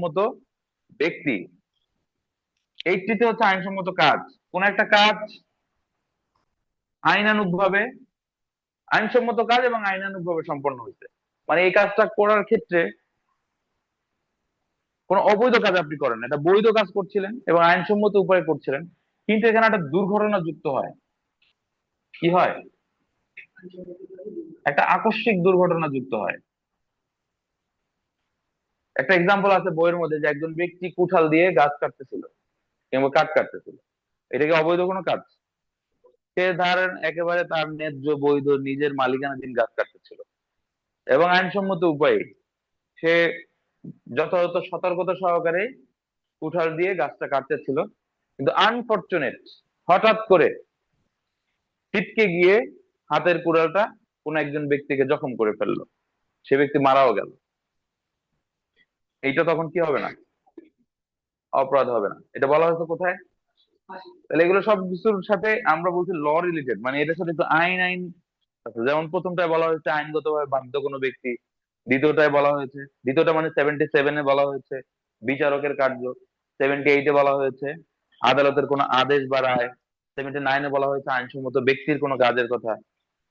আইনসম্মত ব্যক্তি। 80 হচ্ছে আইনসম্মত কাজ। কোন একটা কাজ আইনানুগভাবে, আইনসম্মত কাজ এবং আইনানুগভাবে সম্পন্ন হয়েছে, মানে এই কাজটা করার ক্ষেত্রে কোন অবৈধ কাজ আপনি করেন না, এটা বৈধ কাজ করছিলেন এবং আইনসম্মত উপায়ে করছিলেন, কিন্তু এখানে একটা দুর্ঘটনা যুক্ত হয়। কি হয়? একটা আকস্মিক দুর্ঘটনা যুক্ত হয়। একটা এক্সাম্পল আছে বইয়ের মধ্যে, যে একজন ব্যক্তি কুঠাল দিয়ে গাছ কাটতেছিল কিংবা কাঠ কাটতেছিল। এটা কি অবৈধ কোনো কাজ? সে ধরেন একেবারে তার ন্যায্য বৈধ নিজের মালিকানাধীন গাছ কাটতেছিল এবং আইনসম্মত উপায়ে সে যথাযথ সতর্কতা সহকারে কুঠাল দিয়ে গাছটা কাটতেছিল। কিন্তু আনফরচুনেট, হঠাৎ করে ছিটকে গিয়ে হাতের কুড়ালটা কোন একজন ব্যক্তিকে জখম করে ফেললো, সে ব্যক্তি মারাও গেল। এইটা তখন কি হবে না? অপরাধ হবে না। এটা বলা হয়েছে কোথায়? তাহলে এগুলো সব কিছুর সাথে আমরা বলছি ল রিলেটেড, মানে এটার সাথে একটু আইন আইন আছে। যেমন প্রথমটায় বলা হয়েছে আইনগতভাবে বাধ্য কোনো ব্যক্তি, দ্বিতীয়টায় বলা হয়েছে, দ্বিতীয়টা মানে 77-এ বলা হয়েছে বিচারকের কার্য, 78-এ বলা হয়েছে আদালতের কোনো আদেশ বা রায়, 79-এ বলা হয়েছে আইনসম্মত ব্যক্তির কোনো কাজের কথা,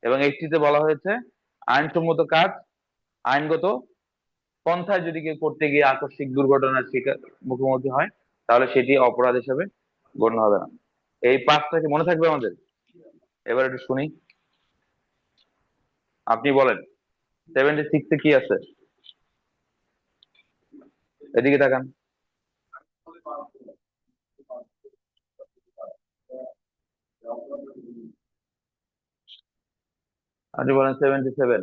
এবং 80-তে বলা হয়েছে আইনসম্মত কাজ আইনগত পন্থায় যদি কেউ করতে গিয়ে আকস্মিক দুর্ঘটনার শিকার মুখোমুখি হয়, তাহলে সেটি অপরাধ হিসেবে গণ্য হবে না। এই পাঁচটা কি মনে থাকবে আমাদের? এবার একটু শুনি, আপনি বলেন 76-এ কি আছে? এদিকে তাকান। আপনি বলেন 77।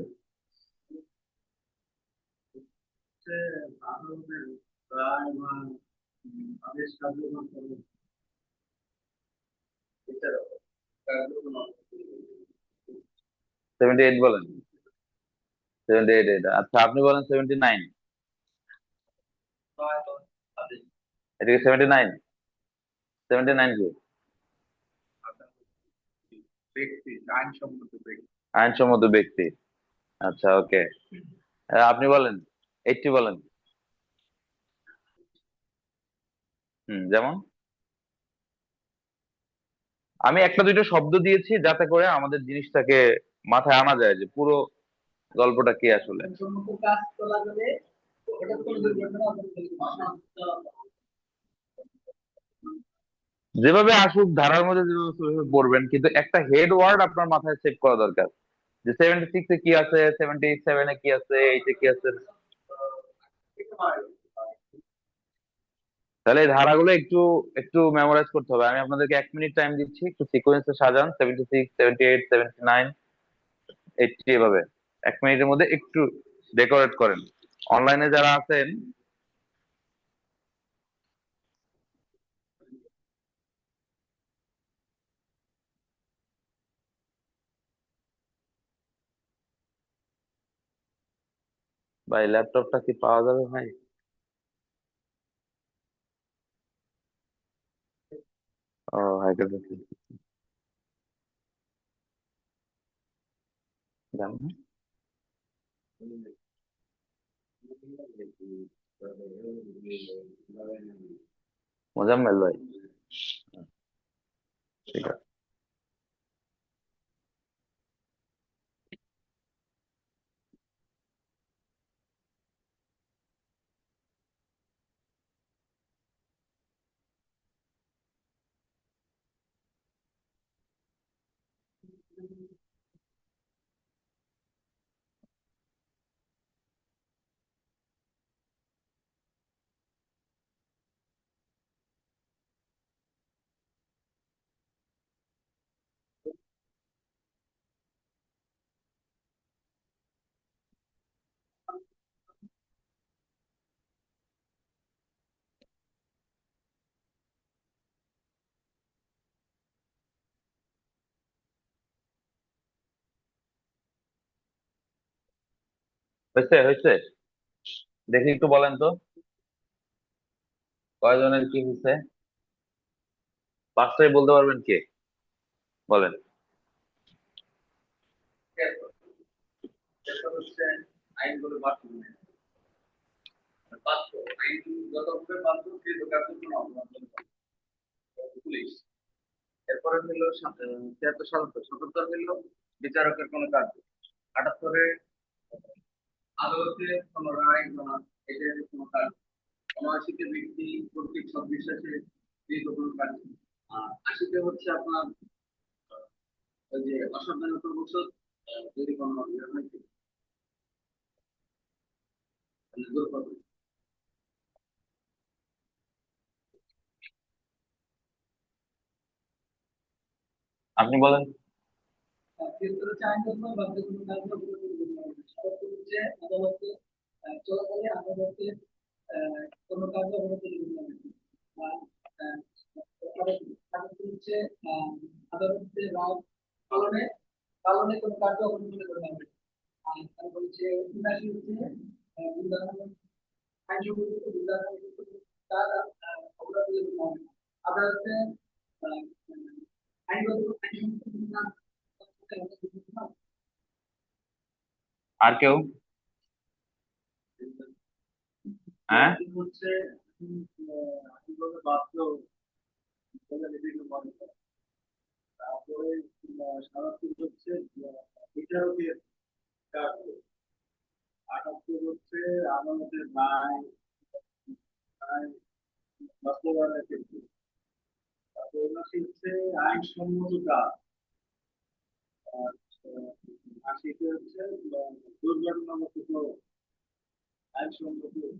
সেভেন্টি এইট বলেন। 78 এটা, আচ্ছা আপনি বলেন 79। এটা কি 79? 79 কি? আইনসম্মত ব্যক্তি। আচ্ছা ওকে, আপনি বলেন 80 বলেন। যেমন আমি একটা দুইটা শব্দ দিয়েছি যাতে করে আমাদের জিনিসটাকে মাথায় আনা যায় যে পুরো গল্পটা কি আসলে। যেভাবে আসুক ধারার মধ্যে যেভাবে সেভাবে পড়বেন, কিন্তু একটা হেড ওয়ার্ড আপনার মাথায় সেভ করা দরকার, যে 76-এ কি আছে, 77-এ কি আছে, 8-এ কি আছে। তাহলে এই ধারাগুলো একটু একটু মেমোরাইজ করতে হবে। আমি আপনাদেরকে 1 মিনিট টাইম দিচ্ছি, একটু সিকোয়েন্সে সাজান 76, 78, 79, 80 এভাবে 1 মিনিটের মধ্যে একটু ডেকোরেট করেন। অনলাইনে যারা আছেন, ভাই ল্যাপটপটা কি পাওয়া যাবে ভাই? ও ভাই জানো না? মোজাম্মেল ভাই, ঠিক আছে। হয়েছে হয়েছে, দেখি একটু বলেন তো কয়জনের কি হয়েছে, পাঁচটাই বলতে পারবেন কে? বলেন। বাধ্য, আইনগতভাবে বাধ্য কৃতকার্য কোনো অপরাধ পুলিশ। এরপরে হলো ৭৩ ৭৭ ৭৭ হলো বিচারকের কোনো কার্য। ৭৮ আদালতে কোনো রায় বা এদের কোনো কাজ। ৭৯ ব্যক্তি কর্তৃক সবিশ্বাসে গৃহীত কোনো কার্য। আর ৮০ হচ্ছে আপনার ওই যে অসাবধানত বশত যদি কোনো ইয়ে হয় তাহলে দুর্ঘটনা। আপনি বলেন। ক্ষেত্রে হচ্ছে আইনগত বাধ্য কোনো কার্য হচ্ছে আদালতে চলাকালে আদালতে কোনো কার্য অবরোধ আর হচ্ছে আদালতে রায় পালনে পালনে কোনো কার্য অবলম্বন করে হবে। আর তারপর হচ্ছে ৭৯ হচ্ছে আইনসঙ্গত তার অপরাধ করতে হবে। আদালতে আইনগত আর কেউ? হ্যাঁ, হচ্ছে আইনগত বাধ্য বিভিন্ন মনে করে। তারপরে ৭৭ হচ্ছে বিচারকের কার্য। ৭৮ হচ্ছে আদালতের রায় রায় বাস্তবায়নের ক্ষেত্রে। তারপর ৭৯ হচ্ছে আইনসম্মত কাজ। আর ৮০ হচ্ছে দুর্ঘটনাগত আইনসম্মত কাজ।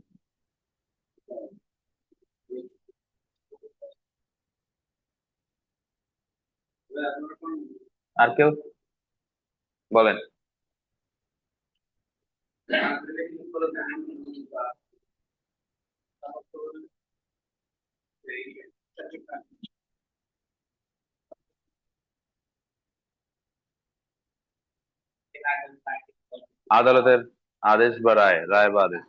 আপনারা কোন আর কেউ বলেন। আদালতের আদেশ বা রায়, রায় বা আদেশ।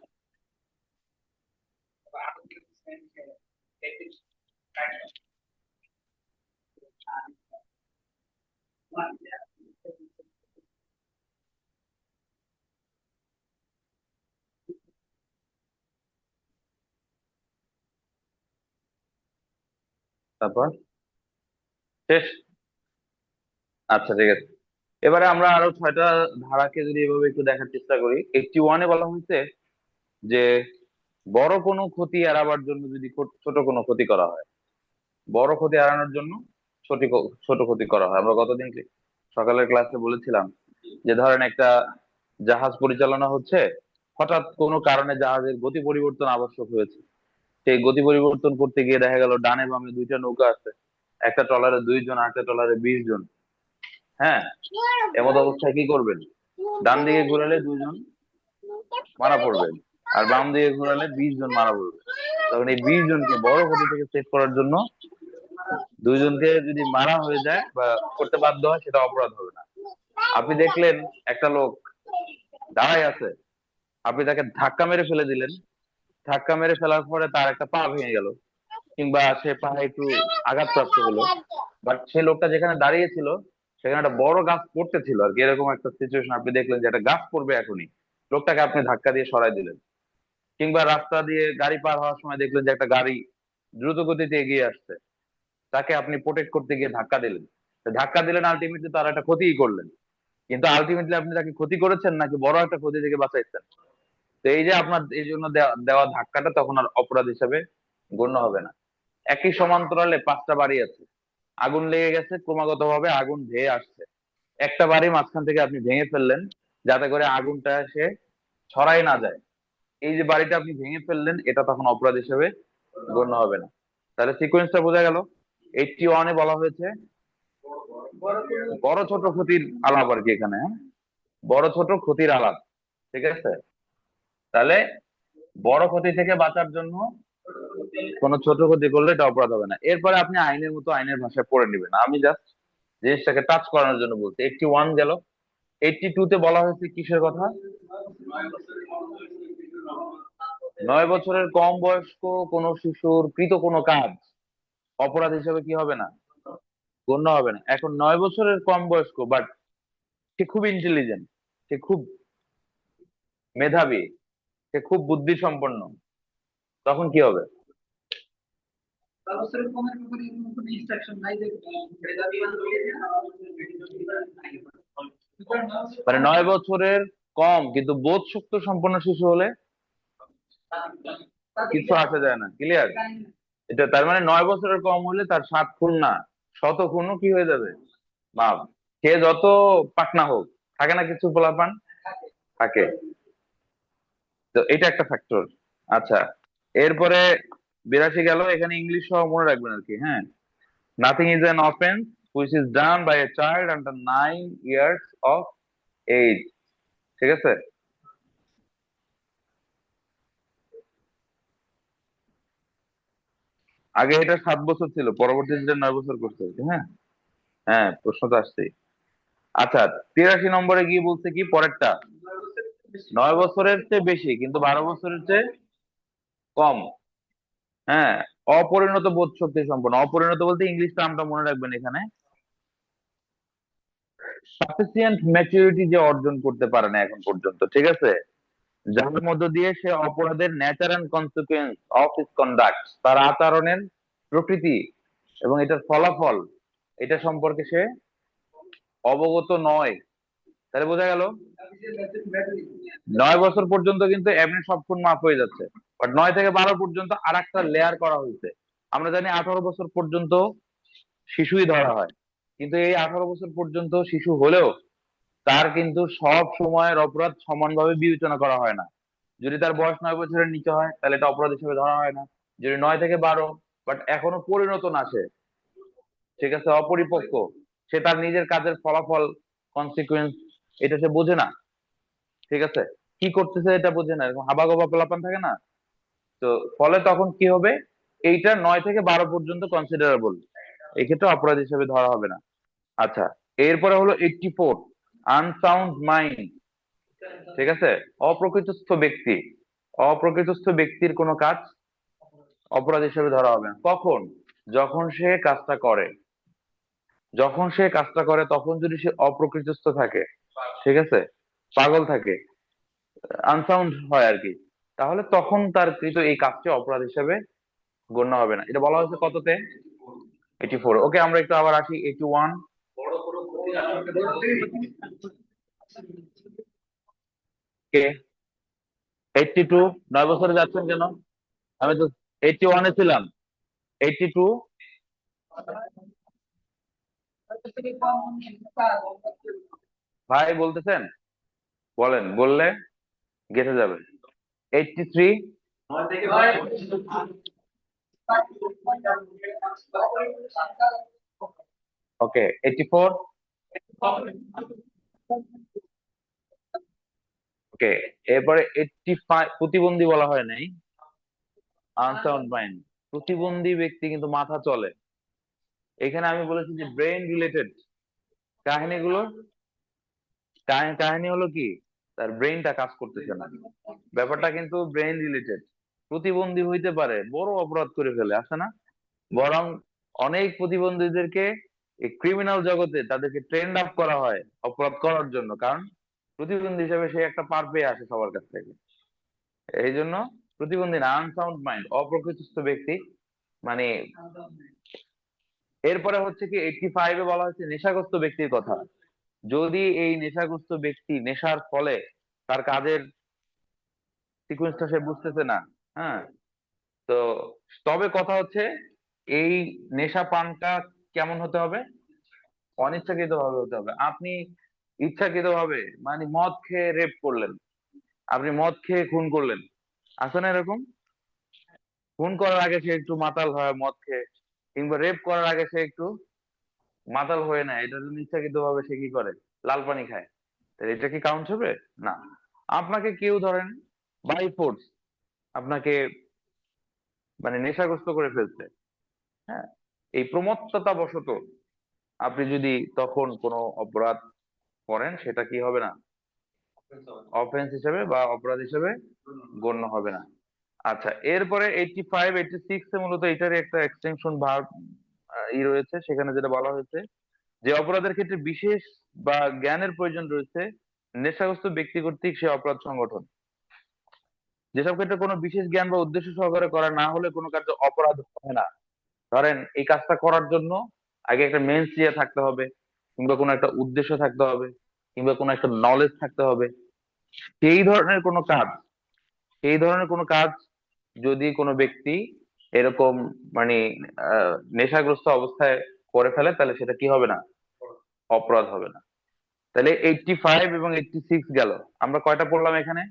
তারপর শেষ। আচ্ছা, ঠিক আছে। এবারে আমরা আরো 6টা ধারাকে যদি এভাবে একটু দেখার চেষ্টা করি। 81-এ বলা হয়েছে যে বড় কোনো ক্ষতি এড়াবার জন্য যদি ছোট কোনো ক্ষতি করা হয়, বড় ক্ষতি এড়ানোর জন্য ছোট ছোট ক্ষতি করা হয়। আমরা গতদিন সকালের ক্লাসে বলেছিলাম যে ধরেন একটা জাহাজ পরিচালনা হচ্ছে, হঠাৎ কোনো কারণে জাহাজের গতি পরিবর্তন আবশ্যক হয়েছে। সেই গতি পরিবর্তন করতে গিয়ে দেখা গেল ডানে বামে দুইটা নৌকা আছে, একটা ট্রলারে 2 জন, একটা ট্রলারে 20 জন। হ্যাঁ, এমত অবস্থায় কি করবেন? ডান দিকে ঘোরালে 2 জন মারা পড়বেন, আর বাম দিকে ঘোরালে 20 জন মারা পড়বে। তখন এই 20 জনকে বড় ক্ষতি থেকে সেভ করার জন্য 2 জনকে যদি মারা হয়ে যায় বা করতে বাধ্য হয়, সেটা অপরাধ হবে না। আপনি দেখলেন একটা লোক দাঁড়ায় আছে, আপনি তাকে ধাক্কা মেরে ফেলে দিলেন। ধাক্কা মেরে ফেলার পরে তার একটা পা ভেঙে গেল, কিংবা সে পায়ে একটু আঘাতপ্রাপ্ত হলো, বাট সে লোকটা যেখানে দাঁড়িয়ে ছিল সেখানে একটা বড় গাছ পড়তেছিল আর কি। এরকম একটা সিচুয়েশন আপনি দেখলেন যে একটা গাছ পড়বে এখনই, লোকটাকে আপনি ধাক্কা দিয়ে সরাই দিলেন। কিংবা রাস্তা দিয়ে গাড়ি পার হওয়ার সময় দেখলেন যে একটা গাড়ি দ্রুত গতিতে এগিয়ে আসছে, তাকে আপনি প্রোটেক্ট করতে গিয়ে ধাক্কা দিলেন। তো ধাক্কা দিলেন, আলটিমেটলি তার একটা ক্ষতিই করলেন, কিন্তু আলটিমেটলি আপনি তাকে ক্ষতি করেছেন নাকি বড় একটা ক্ষতি থেকে বাঁচাইছেন? তো এই যে আপনার এই জন্য দেওয়া ধাক্কাটা তখন আর অপরাধ হিসেবে গণ্য হবে না। একই সমান্তরালে 5টা বাড়ি আছে, আগুন লেগে গেছে, ক্রমাগত ভাবে আগুন ধেয়ে আসছে। একটা বাড়ি মাঝখান থেকে আপনি ভেঙে ফেললেন যাতে করে আগুনটা সে ছড়াই না যায়। এই যে বাড়িটা আপনি ভেঙে ফেললেন, এটা তখন অপরাধ হিসেবে গণ্য হবে না। তাহলে সিকোয়েন্সটা বোঝা গেল। 81-এ বলা হয়েছে বড় ছোট ক্ষতির আলাপ আর কি এখানে, হ্যাঁ? বড় ছোট ক্ষতির আলাপ, ঠিক আছে? তাহলে বড় ক্ষতি থেকে বাঁচার জন্য কোনো ছোট ক্ষতি করলে এটা অপরাধ হবে না। এরপরে আপনি আইনের মতো আইনের ভাষায় পড়ে নেবেন, আমি জাস্ট জিনিসটাকে টাচ করানোর জন্য বলছি। 81 গেল। 82-তে বলা হয়েছে কিসের কথা? 9 বছরের কম বয়স্ক কোনো শিশুর কৃত কোনো কাজ অপরাধ হিসেবে কি হবে না? গণ্য হবে না। এখন 9 বছরের কম বয়স্ক, বাট সে খুব ইন্টেলিজেন্ট, সে খুব মেধাবী, সে খুব বুদ্ধিসম্পন্ন, তখন কি হবে? ব্যবস্থার কমের ব্যাপারে এরকম কোনো ইনস্ট্রাকশন নাই যে ভেজা বিমান তৈরি না মানে 9 বছরের কম কিন্তু বোধ শক্তি সম্পন্ন শিশু হলে কিছু আসা যায় না, ক্লিয়ার? এটা তার মানে 9 বছরের কম হলে তার 7 খুন না, 100 খুনও কি হয়ে যাবে, মাপ। সে যত পাকনা হোক, থাকে না কিছু পোলাপান থাকে। তো এটা একটা ফ্যাক্টর। আচ্ছা, এরপরে 82 গেল, এখানে ইংলিশ সহ মনে রাখবেন আর কি, হ্যাঁ। Nothing is an offence which is done by a child under 9 years of age. ঠিক আছে? আগে এটা 7 বছর ছিল, পরবর্তীতে 9 বছর করতে হয়েছে, হ্যাঁ। হ্যাঁ, প্রশ্ন তো আসছেই। আচ্ছা, 83 নম্বরে গিয়ে বলছে কি পরেরটা, 9 বছরের চেয়ে বেশি কিন্তু 12 বছরের চেয়ে কম। হ্যাঁ, অপরিণত বোধ শক্তি সম্পন্ন। অপরিণত বলতে ইংলিশ টার্মটা মনে রাখবেন এখানে, সাফিসিয়েন্ট ম্যাচুরিটি যে অর্জন করতে পারে না এখন পর্যন্ত, ঠিক আছে, যার মধ্য দিয়ে সে অপরাধের nature and consequence of his conduct, তার আচরণের প্রকৃতি এবং এটার ফলাফল, এটা সম্পর্কে সে অবগত নয়। তাহলে বোঝা গেল 9 বছর পর্যন্ত কিন্তু এমনি সব খুন মাফ হয়ে যাচ্ছে, বাট 9 থেকে 12 পর্যন্ত আর একটা লেয়ার করা হয়েছে। আমরা জানি 18 বছর পর্যন্ত শিশুই ধরা হয়, কিন্তু এই 18 বছর পর্যন্ত শিশু হলেও তার কিন্তু সব সময়ের অপরাধ সমানভাবে বিবেচনা করা হয় না। যদি তার বয়স 9 বছরের নিচে হয় তাহলে এটা অপরাধ হিসেবে ধরা হয় না। যদি 9 থেকে 12, বাট এখনো পরিণত না সে, ঠিক আছে, অপরিপক্ক, সে তার নিজের কাজের ফলাফল, কনসিকুয়েন্স, এটা সে বোঝে না, ঠিক আছে, কি করতেছে এটা বোঝে না, এরকম হাবাগোবা পোলাপান থাকে না। তো ফলে তখন কি হবে, এইটা 9 থেকে 12 পর্যন্ত কনসিডারেবল, এই ক্ষেত্রে অপরাধ হিসেবে ধরা হবে না। আচ্ছা, এরপরে হলো 84, আনসাউন্ড মাইন্ড। ঠিক আছে, অপ্রকৃতস্থ ব্যক্তি, অপ্রকৃতস্থ ব্যক্তির কোনো কাজ অপরাধ হিসেবে ধরা হবে না। কখন? যখন সে কাজটা করে, যখন সে কাজটা করে তখন যদি সে অপ্রকৃতস্থ থাকে, ঠিক আছে, পাগল থাকে, আনসাউন্ড হয় আর কি, তাহলে তখন তার কৃত এই কাজটি অপরাধ হিসেবে গণ্য হবে না। এটা বলা হয়েছে কততে? 84। ওকে, আমরা একটু আবার আসি 81 কে। 82, 9 বছরে যাচ্ছেন কেন? আমি তো 81-এ ছিলাম। 82, ভাই বলতেছেন? বলেন, বললে গেঁথে যাবে। 83, ওকে। 84, ওকে। এরপরে 85, প্রতিবন্ধী বলা হয় নাই, আনসাউন্ড মাইন্ড। প্রতিবন্ধী ব্যক্তি কিন্তু মাথা চলে। এখানে আমি বলেছি যে ব্রেন রিলেটেড কাহিনীগুলো, কাহিনী হলো কি, তার ব্রেনটা কাজ করতেছে না, ব্যাপারটা কিন্তু ব্রেন রিলেটেড। প্রতিবন্ধী হইতে পারে, বড় অপরাধ করে ফেলে, আসে না? বরং অনেক প্রতিবন্ধীদেরকে এই ক্রিমিনাল জগতে তাদেরকে ট্রেন্ড আপ করা হয় অপরাধ করার জন্য, কারণ প্রতিবন্ধী হিসেবে সে একটা পার পেয়ে আসে সবার কাছ থেকে। এই জন্য প্রতিবন্ধী না, আনসাউন্ড মাইন্ড, অপ্রকৃতিস্থ ব্যক্তি মানে। এরপরে হচ্ছে কি 85-এ বলা হচ্ছে নেশাগ্রস্ত ব্যক্তির কথা। যদি এই নেশাগ্রস্ত ব্যক্তি নেশার ফলে তার কাজের সিকুয়েন্সটা সে বুঝতেছে না, হ্যাঁ, তো তবে কথা হচ্ছে এই নেশা পানটা কেমন হতে হবে? অনিচ্ছাকৃত ভাবে হতে হবে। আপনি ইচ্ছাকৃত ভাবে মানে মদ খেয়ে রেপ করলেন, আপনি মদ খেয়ে খুন করলেন, আছে না এরকম? খুন করার আগে সে একটু মাতাল হয় মদ খেয়ে, কিংবা রেপ করার আগে সে একটু মাতাল হয়ে নেয়, এটার জন্য ইচ্ছাকৃত ভাবে সে কি করে, লাল পানি খায়। তাহলে এটা কি কাউন্ট হবে? না। আপনাকে কেউ ধরেন বাই ফোর্স আপনাকে মানে নেশাগ্রস্ত করে ফেলছে, হ্যাঁ, এই প্রমত্ততা বশত আপনি যদি তখন কোনো অপরাধ করেন, সেটা কি হবে না, অফেন্স হিসেবে বা অপরাধ হিসেবে গণ্য হবে না। আচ্ছা, এরপরে 85 86-এ মূলত এটারই একটা এক্সটেনশন ভার্ব রয়েছে, সেখানে যেটা বলা হয়েছে যে অপরাধের ক্ষেত্রে বিশেষ বা জ্ঞানের প্রয়োজন রয়েছে নেশাগ্রস্ত ব্যক্তি কর্তৃক সে অপরাধ সংগঠন। যেসব ক্ষেত্রে কোনো বিশেষ জ্ঞান বা উদ্দেশ্য সহকারে করা না হলে কোনো কার্য অপরাধ হয় না। ধরেন এই কাজটা করার জন্য আগে একটা মেন্স ইয়ে থাকতে হবে, কিংবা কোনো একটা উদ্দেশ্য থাকতে হবে, কিংবা কোনো একটা নলেজ থাকতে হবে। সেই ধরনের কোনো কাজ, সেই ধরনের কোনো কাজ যদি কোনো ব্যক্তি এরকম মানে নেশাগ্রস্ত অবস্থায় করে ফেলে, তাহলে সেটা কি হবে না? অপরাধ হবে না। তাহলে 85 এবং 86 গেল। আমরা কয়টা পড়লাম এখানে?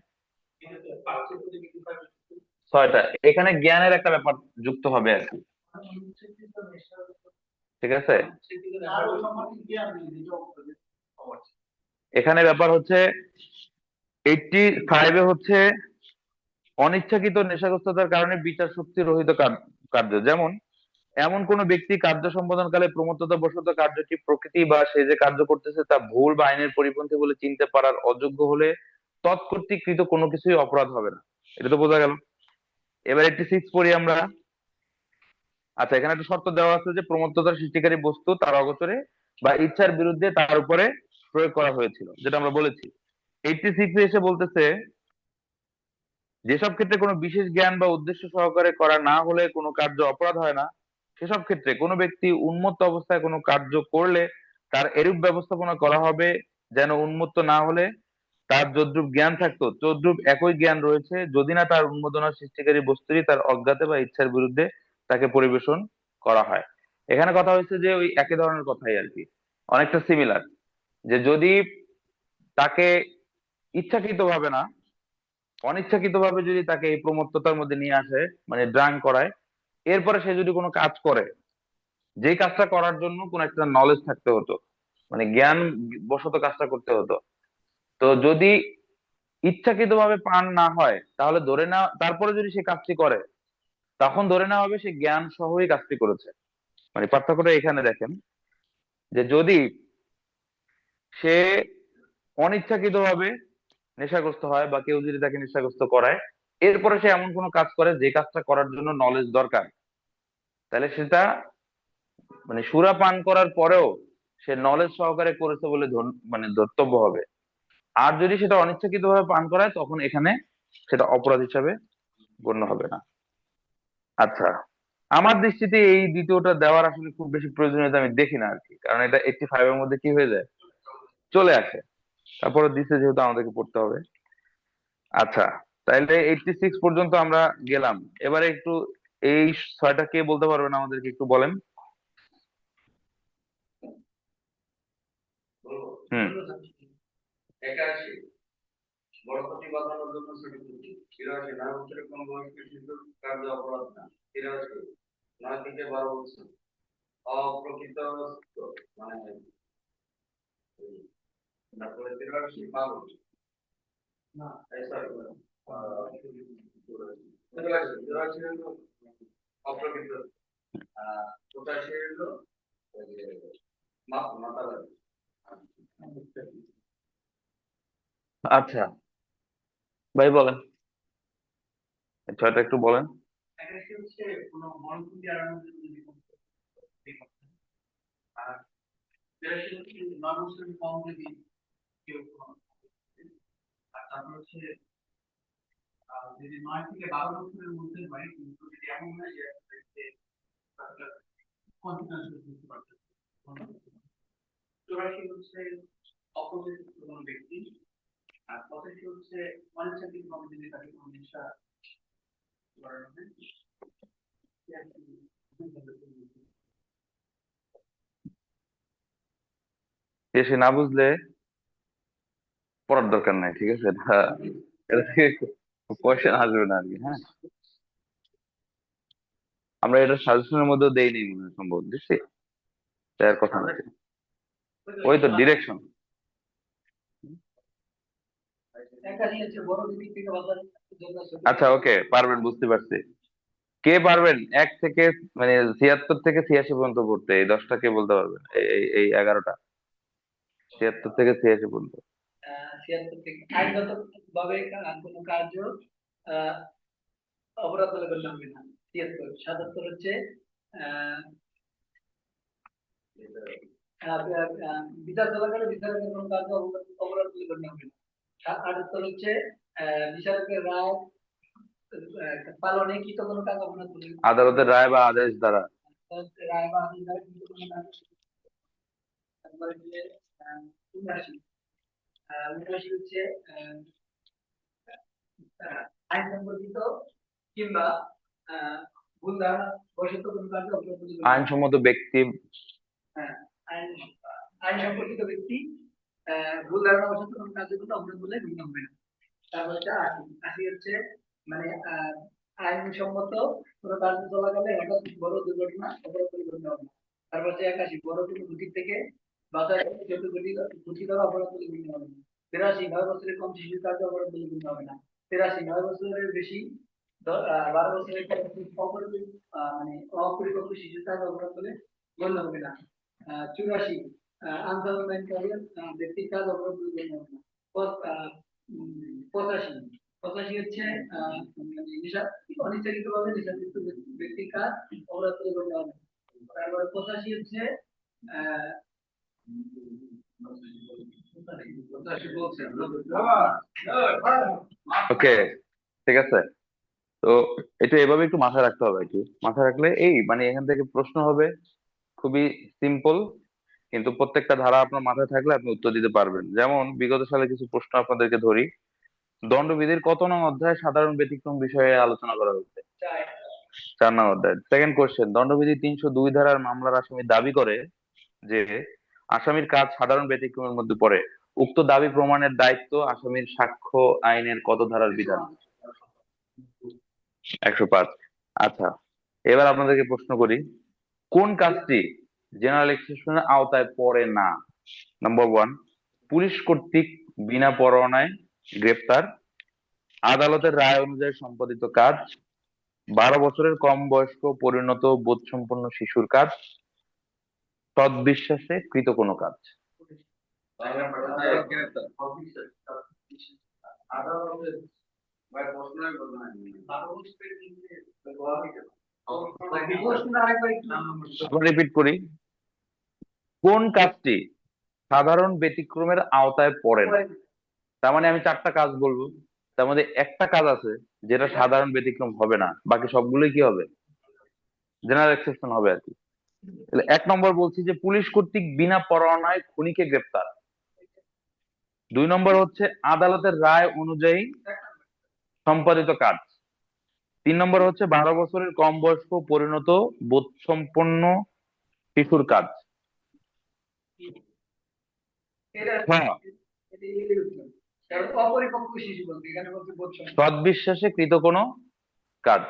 ছয়টা। এখানে জ্ঞানের একটা ব্যাপার যুক্ত হবে আর কি। ঠিক আছে, এখানে ব্যাপার হচ্ছে 85-এ হচ্ছে অনিচ্ছাকৃত নেশাগ্রস্ততার কারণে বিচার শক্তি রহিত কার্য। যেমন এমন কোন ব্যক্তি কার্য সম্পাদনকালে প্রমত্ততা বশত কার্যটি প্রকৃতি বা সে যে কার্য করতেছে তা ভুল বা আইনের পরিপন্থী বলে চিনতে পারার অযোগ্য হলে তৎকর্তৃক কৃত কোনো কিছুই অপরাধ হবে না। এটা তো বোঝা গেল। এবার 86 পড়ি আমরা। আচ্ছা, এখানে একটা শর্ত দেওয়া আছে যে প্রমত্ততার সৃষ্টিকারী বস্তু তার অগোচরে বা ইচ্ছার বিরুদ্ধে তার উপরে প্রয়োগ করা হয়েছিল, যেটা আমরা বলেছি। 86 এসে বলতেছে যেসব ক্ষেত্রে কোনো বিশেষ জ্ঞান বা উদ্দেশ্য সহকারে করা না হলে কোনো কার্য অপরাধ হয় না, সেসব ক্ষেত্রে কোনো ব্যক্তি উন্মত্ত অবস্থায় কোনো কার্য করলে তার এরূপ ব্যবস্থাপনা করা হবে যেন উন্মত্ত না হলে তার যদ্রূপ জ্ঞান থাকতো তদ্রূপ একই জ্ঞান রয়েছে, যদি না তার উন্মোদনা সৃষ্টিকারী বস্তুরই তার অজ্ঞাতে বা ইচ্ছার বিরুদ্ধে তাকে পরিবেশন করা হয়। এখানে কথা হচ্ছে যে ওই একই ধরনের কথাই আর কি, অনেকটা সিমিলার। যে যদি তাকে ইচ্ছাকৃত ভাবে না, অনিচ্ছাকৃত ভাবে যদি তাকে এই প্রমত্ততার মধ্যে নিয়ে আসে, মানে ড্রাঙ্ক করায়, এরপরে সে যদি কোনো কাজ করে, যেই কাজটা করার জন্য কোন একটা নলেজ থাকতে হতো, মানে জ্ঞান বশত কাজটা করতে হতো, তো যদি ইচ্ছাকৃত ভাবে পান না হয় তাহলে ধরে না, তারপরে যদি সে কাজটি করে তখন ধরে নেওয়া হবে সে জ্ঞান সহই কাজটি করেছে। মানে পার্থক্যটা এখানে দেখেন, যে যদি সে অনিচ্ছাকৃত ভাবে নেশাগ্রস্ত হয় বা কেউ যদি তাকে নেশাগ্রস্ত করায়, এরপরে সে এমন কোনো কাজ করে যে কাজটা করার জন্য নলেজ দরকার, তাহলে সেটা মানে সুরা পান করার পরেও সে নলেজ সহকারে করেছে বলে মানে ধর্তব্য হবে। আর যদি সেটা অনিচ্ছাকৃত ভাবে পান করায় তখন এখানে সেটা অপরাধ হিসাবে গণ্য হবে না। আচ্ছা, আমার দৃষ্টিতে এই দ্বিতীয়টা দেওয়ার আসলে খুব বেশি প্রয়োজনীয়তা আমি দেখি না আর কি, কারণ এটা 85-এর মধ্যে কি হয়ে যায়, চলে আসে। তারপরে দিচ্ছে যেহেতু আমাদেরকে পড়তে হবে। আচ্ছা, তাইলে 86 পর্যন্ত আমরা গেলাম। এবারে একটু এই ছয়টা কে বলতে পারবেন আমাদেরকে, একটু বলেন। হুম। 81 বড় ক্ষতি বাঁধানোর জন্য সঠিক বুদ্ধি। 83 না হচ্ছে কোন বয়স্ক শিশুর কার্য অপরাধ না। 83 9 থেকে 12 বছর অপ্রকৃত মানে তারপরে 83 পাগল না সরি 83 হলো অপ্রকৃত 85 হলো ওই যে মাথা লাগে। আচ্ছা ভাই বলেন, এই ছয়টা একটু বলেন। একটা হচ্ছে কোনো মনোযোগী এড়ানোর জন্য যদি কোনো আর যেটা হচ্ছে নন-মুসলিম কম যদি কেউ আর তারপর হচ্ছে যদি 9 থেকে 12 বছরের মধ্যে হয় কিন্তু যদি এমন হয় যে কনফিডেন্স বুঝতে পারছে 84 হচ্ছে অপোজিট কোনো ব্যক্তি আর 85 হচ্ছে অনিচ্ছাকৃত ভাবে যদি তাকে কোনো নেশা করানো হয়। সে না বুঝলে পড়ার দরকার নাই, ঠিক আছে? এটা থেকে কোয়েশ্চেন আসবে না আর কি। হ্যাঁ, আমরা এটা সাজেশনের মধ্যে দেইনি মনে হয়, সম্ভব দিচ্ছি, তার কথা না। ওই তো ডিরেকশন। আচ্ছা ওকে, পারবেন, বুঝতে পারছি। কে পারবেন 1 থেকে মানে 76 থেকে 86 পর্যন্ত পড়তে? এই 10টা কে বলতে পারবেন? এই 11টা 76 থেকে 86 পর্যন্ত। 76 থেকে আইনগত ভাবে কোনো কার্য আহ, অপরাধ বলে গণ্য হবে না। 73 77 হচ্ছে আহ, বিচার চলাকালে বিচারকের কোনো কার্য অপরাধ বলে গণ্য হবে না। 78 হচ্ছে বিচারকের রায় পালনে কৃত কোনো কাজ অপরাধ বলে আদালতের রায় বা আদেশ দ্বারা। রায় বা আদেশ দ্বারা কৃত কোনো কাজ। তারপরে হচ্ছে উনআশি। উনআশি হচ্ছে আইন সম্পর্কিত কিংবা আহ, ভুল ধারণা বশত কোনো কাজে অপরাধ বলে গণ্য হবে। আইনসম্মত ব্যক্তি। হ্যাঁ, আইন আইন সম্পর্কিত ব্যক্তি ভুল ধারণা বশত কোনো কাজে কোনো অপরাধ বলে গণ্য হবে না। তারপর হচ্ছে আশি। আশি হচ্ছে মানে আইনসম্মত কোনো কার্য চলাকালে হঠাৎ বড় দুর্ঘটনা অপরাধ বলে গণ্য হবে না। তারপর হচ্ছে একাশি। বড় কোনো ত্রুটি থেকে বাজার যত ক্ষতি করা অপরাধ বলে গণ্য হবে না। 83 9 বছরের কম শিশুর কার্য অপরাধ বলে গণ্য হবে না। 83 9 বছরের বেশি 12 বছরের কম মানে অপরিপক্ক শিশুর কার্য অপরাধ বলে গণ্য হবে না। 84 আনসারমেন্টাল ব্যক্তির কাজ অপরাধ বলে গণ্য হবে না। 85। 85 হচ্ছে মানে অনিচ্ছাকৃতভাবে নেশাযুক্ত ব্যক্তির কাজ অপরাধ বলে গণ্য হবে না। তারপরে 85 হচ্ছে আহ 85 বলছেন। ওকে, ঠিক আছে। তো এটা এভাবে একটু মাথায় রাখতে হবে আর কি। মাথায় রাখলে এই মানে এখান থেকে প্রশ্ন হবে খুবই সিম্পল, কিন্তু প্রত্যেকটা ধারা আপনার মাথায় থাকলে আপনি উত্তর দিতে পারবেন। যেমন বিগত সালে কিছু প্রশ্ন আপনাদেরকে ধরি। দণ্ডবিধির কত নং অধ্যায়ে সাধারণ ব্যতিক্রম বিষয়ে আলোচনা করা হয়েছে? 4 নং অধ্যায়। সেকেন্ড কোশ্চেন, দণ্ডবিধি 302 ধারার মামলার আসামি দাবি করে যে আসামির কাজ সাধারণ ব্যতিক্রমের মধ্যে পড়ে। উক্ত দাবি প্রমাণের দায়িত্ব আসামির সাক্ষ্য আইনের কত ধারার বিধান? 105। আচ্ছা, এবার আপনাদেরকে প্রশ্ন করি, কোন কাজটি জেনারেল এক্সেপশনের আওতায় পড়ে না? নাম্বার ওয়ান, পুলিশ কর্তৃক বিনা পরোয়ানায় গ্রেপ্তার, আদালতের রায় অনুযায়ী সম্পাদিত কাজ, 12 বছরের কম বয়স্ক পরিণত বোধসম্পন্ন শিশুর কাজ, সৎবিশ্বাসে কৃত কোনো কাজ। রিপিট করি, কোন কাজটি সাধারণ ব্যতিক্রমের আওতায় পড়ে না? তার মানে আমি 4টা কাজ বলবো, তার মধ্যে একটা কাজ আছে যেটা সাধারণ ব্যতিক্রম হবে না, বাকি সবগুলোই কি হবে? জেনারেল এক্সেপশন হবে আর কি। তাহলে 1 নম্বর বলছি যে পুলিশ কর্তৃক বিনা পরোয়ানায় খুনিকে গ্রেপ্তার। 2 নম্বর হচ্ছে আদালতের রায় অনুযায়ী সম্পাদিত কাজ। 3 নম্বর হচ্ছে 12 বছরের কম বয়স্ক পরিণত বোধসম্পন্ন শিশুর কাজ। হ্যাঁ, অপরিপক্ক শিশু বলতে এখানে বলতে বলছেন সৎবিশ্বাসে কৃত কোনো কাজ।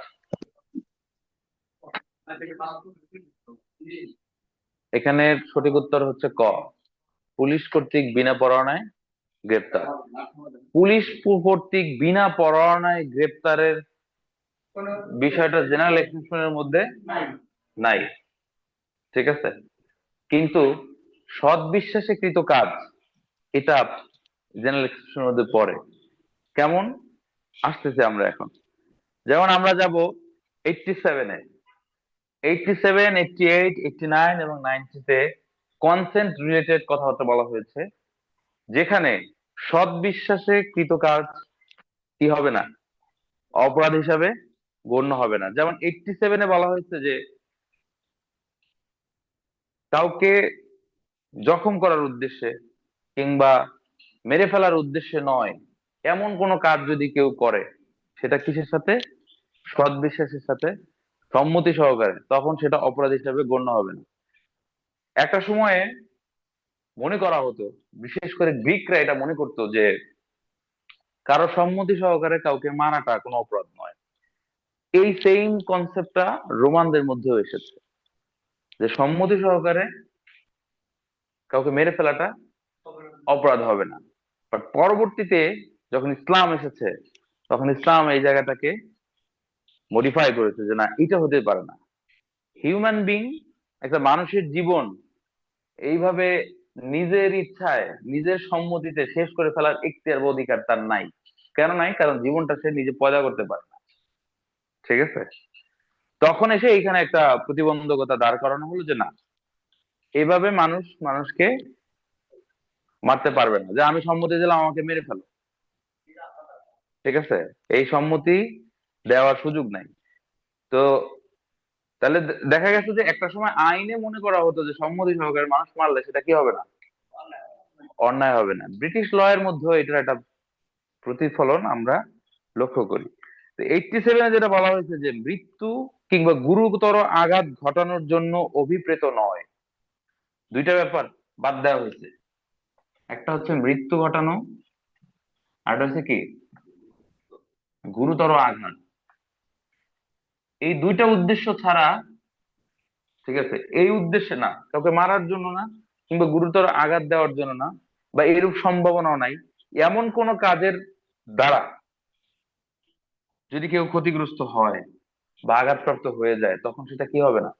এখানে সঠিক উত্তর হচ্ছে ক, পুলিশ কর্তৃক বিনা পরোয়ানায় গ্রেপ্তার। পুলিশ কর্তৃক বিনা পরোয়ানায় গ্রেপ্তারের বিষয়টা জেনারেল এক্সেপশনের মধ্যে নাই, ঠিক আছে। কিন্তু সৎ বিশ্বাসে কৃত কাজ এটা জেনারেল এক্সেপশনের মধ্যে পড়ে। কেমন? আসতেছে আমরা এখন। যেমন আমরা যাব 87-এ। 87, 88, 89 এবং 90-তে কনসেন্ট রিলেটেড কথাবার্তা বলা হয়েছে, যেখানে সৎ বিশ্বাসে কৃত কাজ কি হবে না, অপরাধ হিসাবে গণ্য হবে না। যেমন 87-এ বলা হয়েছে যে কাউকে জখম করার উদ্দেশ্যে কিংবা মেরে ফেলার উদ্দেশ্যে নয় এমন কোনো কাজ যদি কেউ করে, সেটা কিসের সাথে? সৎ বিশ্বাসের সাথে সম্মতি সহকারে, তখন সেটা অপরাধ হিসাবে গণ্য হবে না। একটা সময়ে মনে করা হতো, বিশেষ করে গ্রিকরা এটা মনে করতো যে কারো সম্মতি সহকারে কাউকে মারাটা কোনো অপরাধ নয়। এই সেম কনসেপ্টটা রোমানদের মধ্যেও এসেছে, যে সম্মতি সহকারে কাউকে মেরে ফেলাটা অপরাধ হবে না। বাট পরবর্তীতে যখন ইসলাম এসেছে, তখন ইসলাম এই জায়গাটাকে মডিফাই করেছে যে না, এটা হতে পারে না। হিউম্যান বিং, একটা মানুষের জীবন এইভাবে নিজের ইচ্ছায় নিজের সম্মতিতে শেষ করে ফেলার এখতিয়ার বা অধিকার তার নাই। কেন নাই? কারণ জীবনটা সে নিজে পয়দা করতে পারে না, ঠিক আছে। তখন এসে এইখানে একটা প্রতিবন্ধকতা দাঁড় করানো হলো যে না, এইভাবে মানুষ মানুষকে মারতে পারবে না, যে আমি সম্মতি দিলাম আমাকে মেরে ফেলো, ঠিক আছে। এই সম্মতি দেওয়ার সুযোগ নাই। তো তাহলে দেখা গেছে যে একটা সময় আইনে মনে করা হতো যে সম্মতি সহকারে মানুষ মারলে সেটা কি হবে না, অন্যায় হবে না। ব্রিটিশ ল এর মধ্যেও এটার একটা প্রতিফলন আমরা লক্ষ্য করি। তো 87-এ যেটা বলা হয়েছে যে মৃত্যু কিংবা গুরুতর আঘাত ঘটানোর জন্য অভিপ্রেত নয়, দুইটা ব্যাপার বাদ দেওয়া হয়েছে। একটা হচ্ছে মৃত্যু ঘটানো, আর একটা হচ্ছে কি গুরুতর আঘাত। এই দুইটা উদ্দেশ্য ছাড়া, ঠিক আছে, এই উদ্দেশ্যে না, কাউকে মারার জন্য না, কিংবা গুরুতর আঘাত দেওয়ার জন্য না, বা এরূপ সম্ভাবনাও নাই, এমন কোন কাজের দ্বারা যদি কেউ ক্ষতিগ্রস্ত হয় বা আঘাতপ্রাপ্ত হয়ে যায়, তখন সেটা কি হবে না,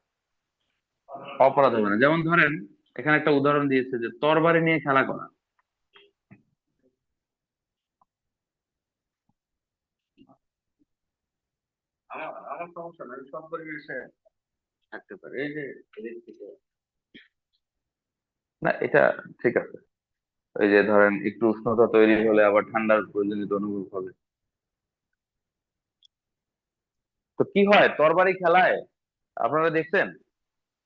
অপরাধ হবে না। যেমন ধরেন, এখানে একটা উদাহরণ দিয়েছে যে তরবারি নিয়ে খেলা করা। আমার আমার সমস্যা নাই, সব পরিবেশে থাকতে পারে। এই যে এদিক থেকে না, এটা ঠিক আছে। ওই যে ধরেন একটু উষ্ণতা তৈরি হলে আবার ঠান্ডার প্রয়োজনীয়তা অনুভব হবে। তো কি হয় তরবারি খেলায়, আপনারা দেখছেন?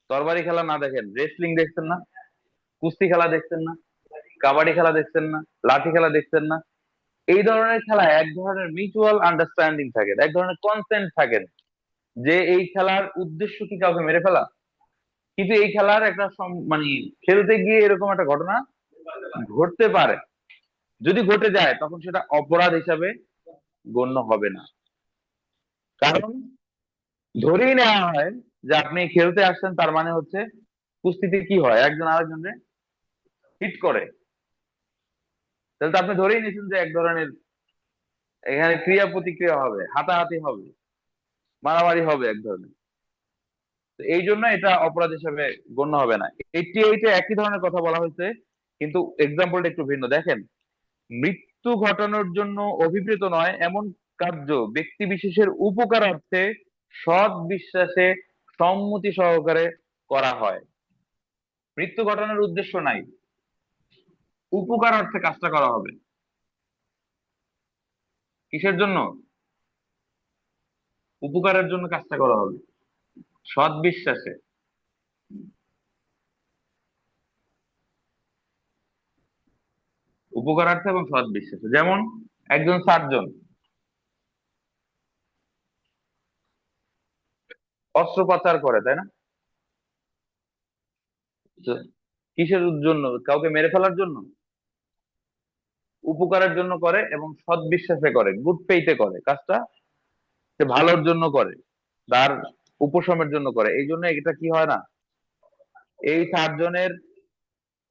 তরবারি খেলা না দেখেন, রেসলিং দেখছেন না, কুস্তি খেলা দেখছেন না, কাবাডি খেলা দেখছেন না, লাঠি খেলা দেখছেন না? এই ধরনের খেলায় এক ধরনের মিউচুয়াল আন্ডারস্ট্যান্ডিং থাকে, এক ধরনের কনসেন্ট থাকে যে এই খেলার উদ্দেশ্য কি কাউকে মেরে ফেলা। কিন্তু এই খেলার একটা মানে খেলতে গিয়ে এরকম একটা ঘটনা ঘটতে পারে। যদি ঘটে যায় তখন সেটা অপরাধ হিসাবে গণ্য হবে না। কারণ ধরেই নেওয়া হয় যে আপনি খেলতে আসছেন, তার মানে হচ্ছে কুস্তিতে কি হয়, একজন আরেকজনকে হিট করে। তাহলে তো আপনি ধরেই নিয়েছেন যে এক ধরনের এখানে ক্রিয়া প্রতিক্রিয়া হবে, হাতাহাতি হবে, মারামারি হবে এক ধরনের। তো এই জন্য এটা অপরাধ হিসেবে গণ্য হবে না। 88-এ একই ধরনের কথা বলা হয়েছে, কিন্তু এক্সাম্পলটা একটু ভিন্ন। দেখেন, মৃত্যু ঘটানোর জন্য অভিপ্রেত নয় এমন কার্য ব্যক্তি বিশেষের উপকারার্থে সৎ বিশ্বাসে সম্মতি সহকারে করা হয়। মৃত্যু ঘটানোর উদ্দেশ্য নাই, উপকার অর্থে কাজটা করা হবে। কিসের জন্য? উপকারের জন্য কাজটা করা হবে, সৎ বিশ্বাসে। উপকারার্থে এবং সৎ বিশ্বাসে। যেমন একজন সার্জন অস্ত্রোপচার করে, তাই না? তো কিসের জন্য? কাউকে মেরে ফেলার জন্য? উপকারের জন্য করে এবং সৎ বিশ্বাসে করে, গুড ফেইথে করে কাজটা, সে ভালোর জন্য করে, তার উপশমের জন্য করে। এই জন্য এটা কি হয় না, এই সার্জনের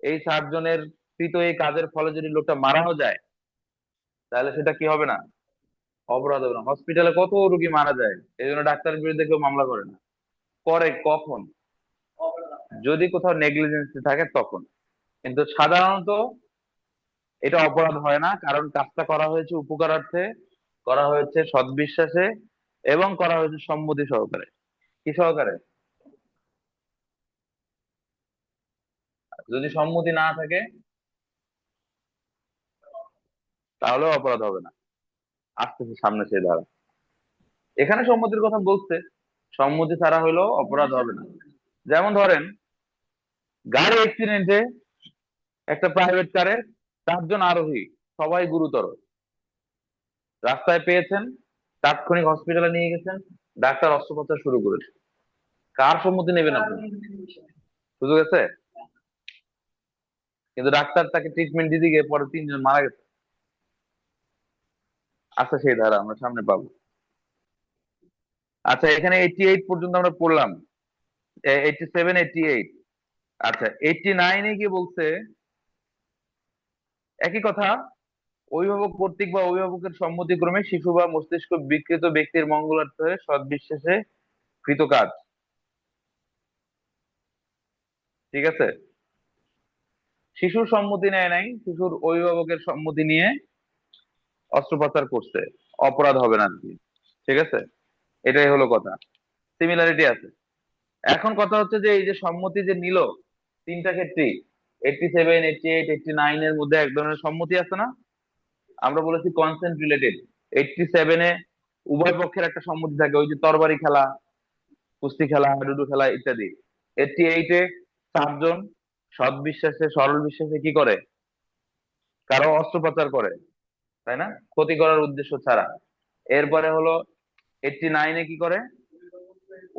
এই সার্জনের কৃত এই কাজের ফলে যদি লোকটা মারাও যায়, তাহলে সেটা কি হবে না, অপরাধ হবে না। হসপিটালে কত রোগী মারা যায়, এই জন্য ডাক্তারের বিরুদ্ধে কেউ মামলা করে না। করে কখন? যদি কোথাও নেগলিজেন্সি থাকে তখন। কিন্তু সাধারণত এটা অপরাধ হয় না, কারণ কাজটা করা হয়েছে উপকারার্থে, করা হয়েছে সদ্বিশ্বাসে, এবং করা হয়েছে সম্মতি সহকারে। কি সহকারে? যদি সম্মতি না থাকে তাহলেও অপরাধ হবে না। আসতেছে সামনে সেই ধারা, এখানে সম্মতির কথা বলছে, সম্মতি ছাড়া হইলেও অপরাধ হবে না। যেমন ধরেন, গাড়ি অ্যাক্সিডেন্টে একটা প্রাইভেট কারে 4 জন আরোহী, সবাই গুরুতর, রাস্তায় পেয়েছেন, তাৎক্ষণিক হসপিটালে নিয়ে গেছেন, ডাক্তার অস্ত্রোপচার শুরু করেছে। কার সম্মতি নেবেন আপনি? সুযোগ আছে? কিন্তু ডাক্তার তাকে ট্রিটমেন্ট দিতে গিয়ে পরে 3 জন মারা গেছে। আচ্ছা, সেই ধারা আমরা সামনে পাবো। আচ্ছা, এখানে 88 পর্যন্ত আমরা পড়লাম, 87, 88। আচ্ছা, 89-এ কি বলছে? একই কথা, অভিভাবক কর্তৃক বা অভিভাবকের সম্মতিক্রমে শিশু বা মস্তিষ্ক বিকৃত ব্যক্তির মঙ্গলার্থে সদ্বিশ্বাসে কৃত কাজ। ঠিক আছে, শিশুর সম্মতি নেয় নাই, শিশুর অভিভাবকের সম্মতি নিয়ে অস্ত্রোপচার করছে, অপরাধ হবে না আর কি। ঠিক আছে, এটাই হলো কথা, সিমিলারিটি আছে। এখন কথা হচ্ছে যে এই যে সম্মতি যে নিল, তিনটা ক্ষেত্রেই 87, 88, 89 এর মধ্যে এক ধরনের সম্মতি আছে না? আমরা বলেছি কনসেন্ট রিলেটেড। 87-এ উভয় পক্ষের একটা সম্মতি থাকে, ওই যে তরবারি খেলা, কুস্তি খেলা, হাডুডু খেলা ইত্যাদি। 88-এ 4 জন সৎ বিশ্বাসে সরল বিশ্বাসে কি করে, কারো অস্ত্রোপচার করে, তাই না, ক্ষতি করার উদ্দেশ্য ছাড়া। এরপরে হলো 89-এ কি করে,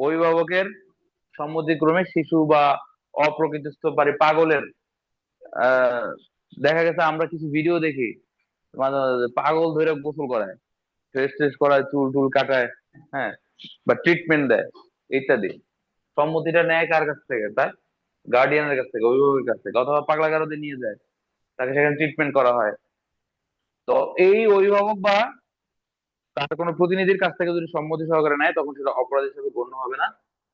অভিভাবকের সম্মতিক্রমে শিশু বা অপ্রকৃতিস্থ পাগলের আহ দেখা গেছে আমরা কিছু ভিডিও দেখি, মাঝে মাঝে পাগল ধরে গোসল করায়, ফ্রেশ ট্রেশ করায়, চুল টুল কাটায়, হ্যাঁ, বা ট্রিটমেন্ট দেয় ইত্যাদি। সম্মতিটা নেয় কার কাছ থেকে, তার গার্ডিয়ানের কাছ থেকে, অভিভাবকের কাছ থেকে, অথবা পাগলা গারদে নিয়ে যায়, তাকে সেখানে ট্রিটমেন্ট করা হয়। তো এই অভিভাবক বা তার কোনো প্রতিনিধির কাছ থেকে যদি সম্মতি সহকারে নেয়, তখন সেটা অপরাধ হিসেবে গণ্য হবে না।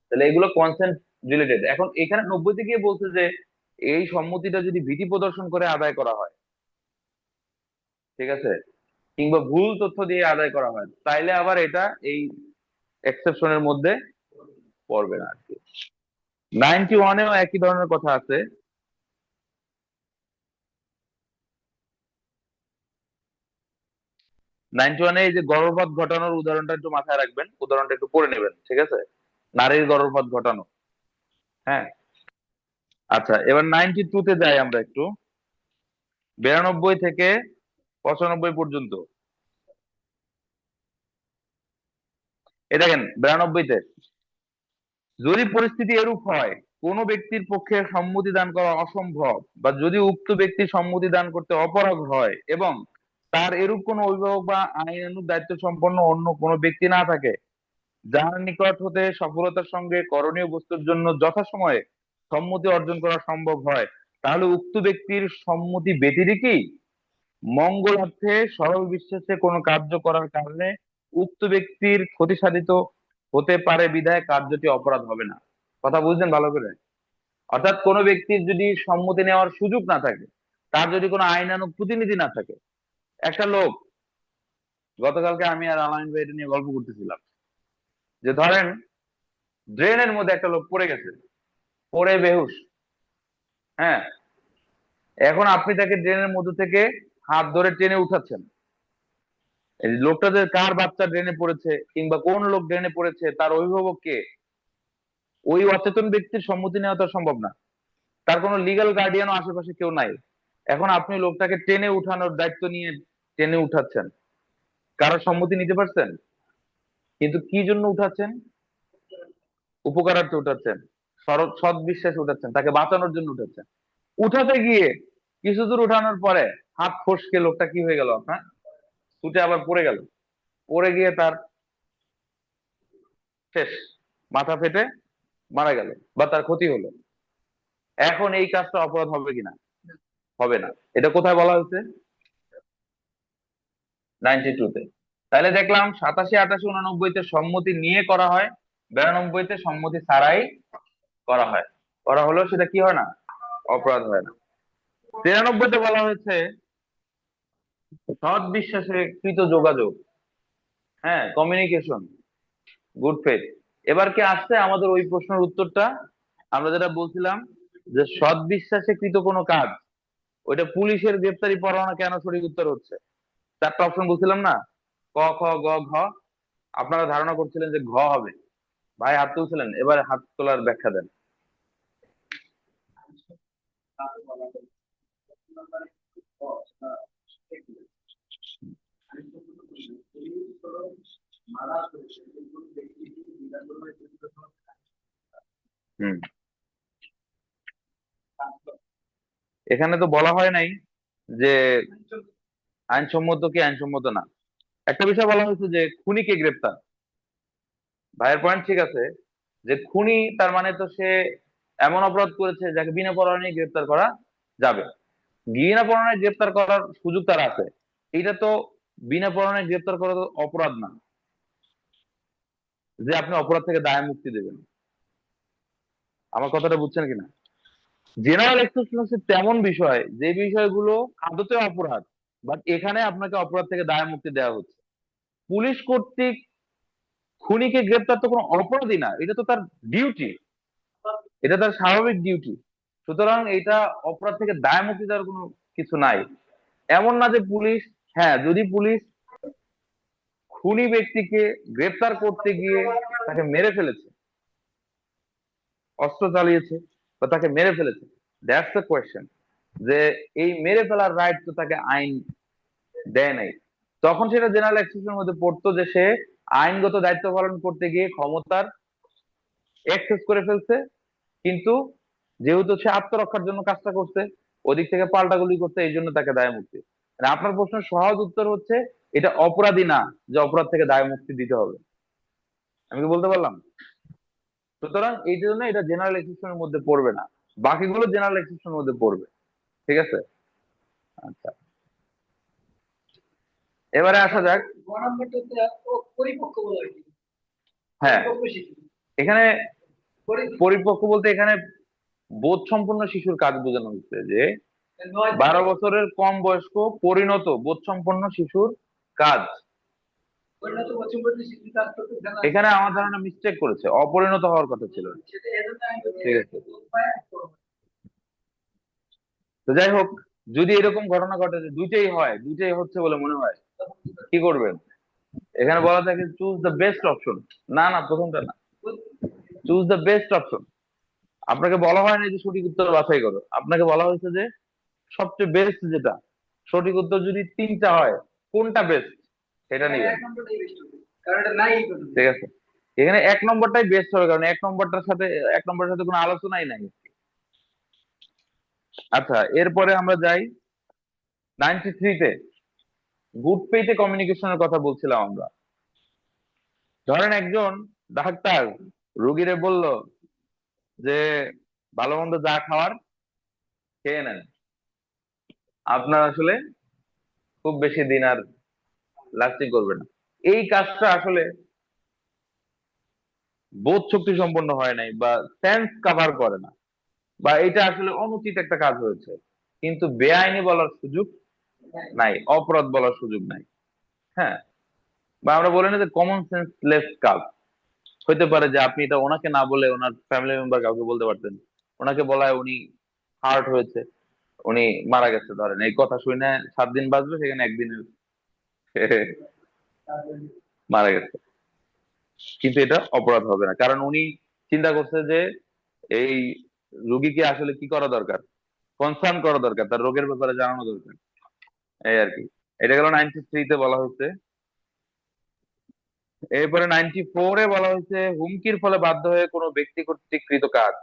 তাহলে এগুলো কনসেন্ট রিলেটেড। এখন এখানে 90-তে গিয়ে বলছে যে এই সম্মতিটা যদি ভীতি প্রদর্শন করে আদায় করা হয়, ঠিক আছে, কিংবা ভুল তথ্য দিয়ে আদায় করা হয়, তাইলে আবার এটা এই এক্সেপশনের মধ্যে পড়বে না আর কি। 91-এও একই ধরনের কথা আছে। 91-এ এই যে গর্ভপাত ঘটানোর উদাহরণটা একটু মাথায় রাখবেন, উদাহরণটা একটু পড়ে নেবেন, ঠিক আছে, নারীর গর্ভপাত ঘটানো। হ্যাঁ, আচ্ছা, এবার 92-তে যাই আমরা একটু, 92 থেকে 95 পর্যন্ত। এই দেখেন 92-তে, যদি পরিস্থিতি এরূপ হয় কোনো ব্যক্তির পক্ষে সম্মতি দান করা অসম্ভব, বা যদি উক্ত ব্যক্তি সম্মতি দান করতে অপারগ হয় এবং তার এরূপ কোনো অভিভাবক বা আইনানুগ দায়িত্ব সম্পন্ন অন্য কোনো ব্যক্তি না থাকে, যার নিকট হতে সফলতার সঙ্গে করণীয় বস্তুর জন্য যথাসময়ে সম্মতি অর্জন করা সম্ভব হয়, তাহলে উক্ত ব্যক্তির সম্মতি ব্যতিরেকেই মঙ্গলার্থে সরল বিশ্বাসে কোনো কার্য করার কারণে উক্ত ব্যক্তির ক্ষতি সাধিত হতে পারে বিধায় কার্যটি অপরাধ হবে না। কথা বুঝলেন ভালো করে? অর্থাৎ কোনো ব্যক্তির যদি সম্মতি নেওয়ার সুযোগ না থাকে, তার যদি কোনো আইনানুগ প্রতিনিধি না থাকে, একটা লোক, গতকালকে আমি আর আলামিন ভাই এটা নিয়ে গল্প করতেছিলাম, যে ধরেন ড্রেনের মধ্যে একটা লোক পড়ে গেছে, পড়ে বেহুশ, হ্যাঁ, এখন আপনি তাকে ড্রেনের মধ্যে থেকে হাত ধরে টেনে উঠাচ্ছেন। এই লোকটা যে কার বাচ্চা ড্রেনে পড়েছে কিংবা কোন লোক ড্রেনে পড়েছে, তার অভিভাবক কে, ওই অচেতন ব্যক্তির সম্মতি নেওয়া তো সম্ভব না, তার কোনো লিগ্যাল গার্ডিয়ানও আশেপাশে কেউ নাই। এখন আপনি লোকটাকে টেনে উঠানোর দায়িত্ব নিয়ে টেনে উঠাচ্ছেন, কারোর সম্মতি নিতে পারছেন? কিন্তু কি জন্য উঠাচ্ছেন? উপকারার্থে উঠাচ্ছেন, সৎ বিশ্বাসে উঠাচ্ছেন, তাকে বাঁচানোর জন্য উঠাচ্ছেন। উঠাতে গিয়ে কিছু দূর উঠানোর পরে হাত ফসকে লোকটা কি হয়ে গেল আপনার, ছুটে আবার পড়ে গেল, পড়ে গিয়ে তার শেষ, মাথা ফেটে মারা গেল, বা তার ক্ষতি হলো। এখন এই কাজটা অপরাধ হবে কিনা? হবে না। এটা কোথায় বলা হয়েছে? 92-তে। তাহলে দেখলাম 87, 88, 89-তে সম্মতি নিয়ে করা হয়, 92-তে সম্মতি ছাড়াই করা হয়, করা হলেও সেটা কি হয় না, অপরাধ হয় না। 93-তে বলা হয়েছে সৎ বিশ্বাসে কৃত যোগাযোগ, হ্যাঁ, কমিউনিকেশন, গুড ফেথ। এবার কি আসছে আমাদের ওই প্রশ্নের উত্তরটা, আমরা যেটা বলছিলাম যে সৎ বিশ্বাসে কৃত কোনো কাজ, ওইটা পুলিশের গ্রেপ্তারি পরোয়ানা কেন সঠিক উত্তর হচ্ছে। 4টা অপশন বলছিলাম না, ক, খ, গ, ঘ। আপনারা ধারণা করছিলেন যে ঘ হবে। ভাই হাত তুলছিলেন, এবার হাত তোলার ব্যাখ্যা দেন। তাকে বলা হয় নাম্বারে মারা হয়েছে কিন্তু ব্যক্তি বিধানসভায় হুম, এখানে তো বলা হয় নাই যে আইনসম্মত কি আইনসম্মত না। একটা বিষয় বলা হয়েছে যে খুনিকে গ্রেপ্তার। ভাইয়ের পয়েন্ট ঠিক আছে, যে খুনি তার মানে তো সে এমন অপরাধ করেছে যাকে বিনা পরোয়ানায় গ্রেপ্তার করা যাবে। বিনা পরোয়ানায় গ্রেপ্তার করার সুযোগ তার আছে, এটা তো বিনা পরোয়ানায় গ্রেপ্তার করা তো অপরাধ না, যে আপনি অপরাধ থেকে দায় মুক্তি দেবেন। আমার কথাটা বুঝছেন কিনা? জেনারেল এক্সেপশন হচ্ছে তেমন বিষয় যে বিষয়গুলো আদতে অপরাধ, বাট এখানে আপনাকে অপরাধ থেকে দায় মুক্তি দেওয়া হচ্ছে। পুলিশ কর্তৃক খুনিকে গ্রেপ্তার তো কোনো অপরাধই না, এটা তো তার ডিউটি, এটা তার স্বাভাবিক ডিউটি। সুতরাং এটা অপরাধ থেকে দায় মুক্তি দেওয়ার কোনো কিছু নাই। এমন না যে পুলিশ, হ্যাঁ, যদি পুলিশ খুনি ব্যক্তিকে গ্রেপ্তার করতে গিয়ে তাকে মেরে ফেলেছে, অস্ত্র চালিয়েছে বা তাকে মেরে ফেলেছে, দ্যাটস দ্য কোয়েশ্চেন। যে এই মেরে ফেলার রাইট তো তাকে আইন দেয় নাই, তখন সেটা জেনারেল এক্সেপশনের মধ্যে পড়তো যে সে আইনগত দায়িত্ব পালন করতে গিয়ে ক্ষমতার এক্সেস করে ফেলছে, কিন্তু যেহেতু সে আত্মরক্ষার জন্য কাজটা করছে, ওদিক থেকে পাল্টা গুলি করছে, এই জন্য তাকে দায় মুক্তি। মানে আপনার প্রশ্নের সহজ উত্তর হচ্ছে এটা অপরাধী না যে অপরাধ থেকে দায় মুক্তি দিতে হবে। আমি কি বলতে পারলাম? সুতরাং এই জন্য এটা জেনারেল এক্সেপশনের মধ্যে পড়বে না, বাকিগুলো জেনারেল এক্সেপশনের মধ্যে পড়বে। ঠিক আছে? আচ্ছা, এবারে আসা যাক। গ নম্বরটাতে পরিপক্ক বলা হয় কি? হ্যাঁ, পরিপক্ক শিশু। এখানে পরি- পরিপক্ক বলতে এখানে বোধ সম্পন্ন শিশুর কাজ বোঝানো হচ্ছে, যে 12 বছরের কম বয়স্ক পরিণত বোধ সম্পন্ন শিশুর কাজ। পরিণত বছর শিশুর কাজ করতে জানা আছে। এখানে আমার ধারণা মিস্টেক করেছে, অপরিণত হওয়ার কথা ছিল। সেটা এজন্য আমি বলি ঠিক আছে, উপায় তো যাই হোক, যদি এরকম ঘটনা ঘটে যে দুইটাই হয়, দুইটাই হচ্ছে বলে মনে হয়, কি করবেন? এখানে বলা থাকে চুজ দ্য বেস্ট অপশন। না না, প্রথমটা না, চুজ দ্য বেস্ট অপশন। আপনাকে বলা হয় না যে সঠিক উত্তর বাছাই করো, আপনাকে বলা হয়েছে যে সবচেয়ে বেস্ট যেটা, সঠিক উত্তর যদি 3টা হয়, কোনটা বেস্ট সেটা নিবেন। এক নম্বরটাই বেশি হবে। কারণ এটা নাই প্রথমে। ঠিক আছে, এখানে 1 নম্বরটাই বেস্ট হবে, কারণ 1 নম্বরের সাথে কোনো আলোচনাই নাই। আচ্ছা, এরপরে আমরা যাই 93-তে। গুড ফেইথে কমিউনিকেশনের কথা বলছিলাম আমরা। ধরেন একজন ডাক্তার রোগীরে বলল যে ভালো মন্দ যা খাওয়ার খেয়ে নেন, আপনার আসলে খুব বেশি দিন আর লাস্টিং করবে না। এই কাজটা আসলে বোধ শক্তি সম্পন্ন হয় নাই বা সেন্স কভার করে না, বা এটা আসলে অনুচিত একটা কাজ হয়েছে, কিন্তু বেআইনি বলার সুযোগ নাই, অপরাধ বলার সুযোগ নাই। হ্যাঁ, বা আমরা বলি না যে কমন সেন্স লেস কাজ। হইতে পারে যে আপনি এটা ওনাকে না বলে ওনার ফ্যামিলি মেম্বার কাউকে বলতে পারতেন, ওনাকে বলায় উনি হার্ট হয়েছে, উনি মারা গেছে। ধরেন এই কথা শুনে 7 দিন বাঁচবে, সেখানে একদিনের মারা গেছে, কিন্তু এটা অপরাধ হবে না, কারণ উনি চিন্তা করছে যে এই রুগীকে আসলে কি করা দরকার, কনসার্ন করা দরকার, তার রোগের ব্যাপারে জানানো দরকার, এই আর কি। এটা গেল 93-তে বলা হচ্ছে। এরপরে 94-এ বলা হয়েছে হুমকির ফলে বাধ্য হয়ে কোনো ব্যক্তি কর্তৃক কৃত কাজ,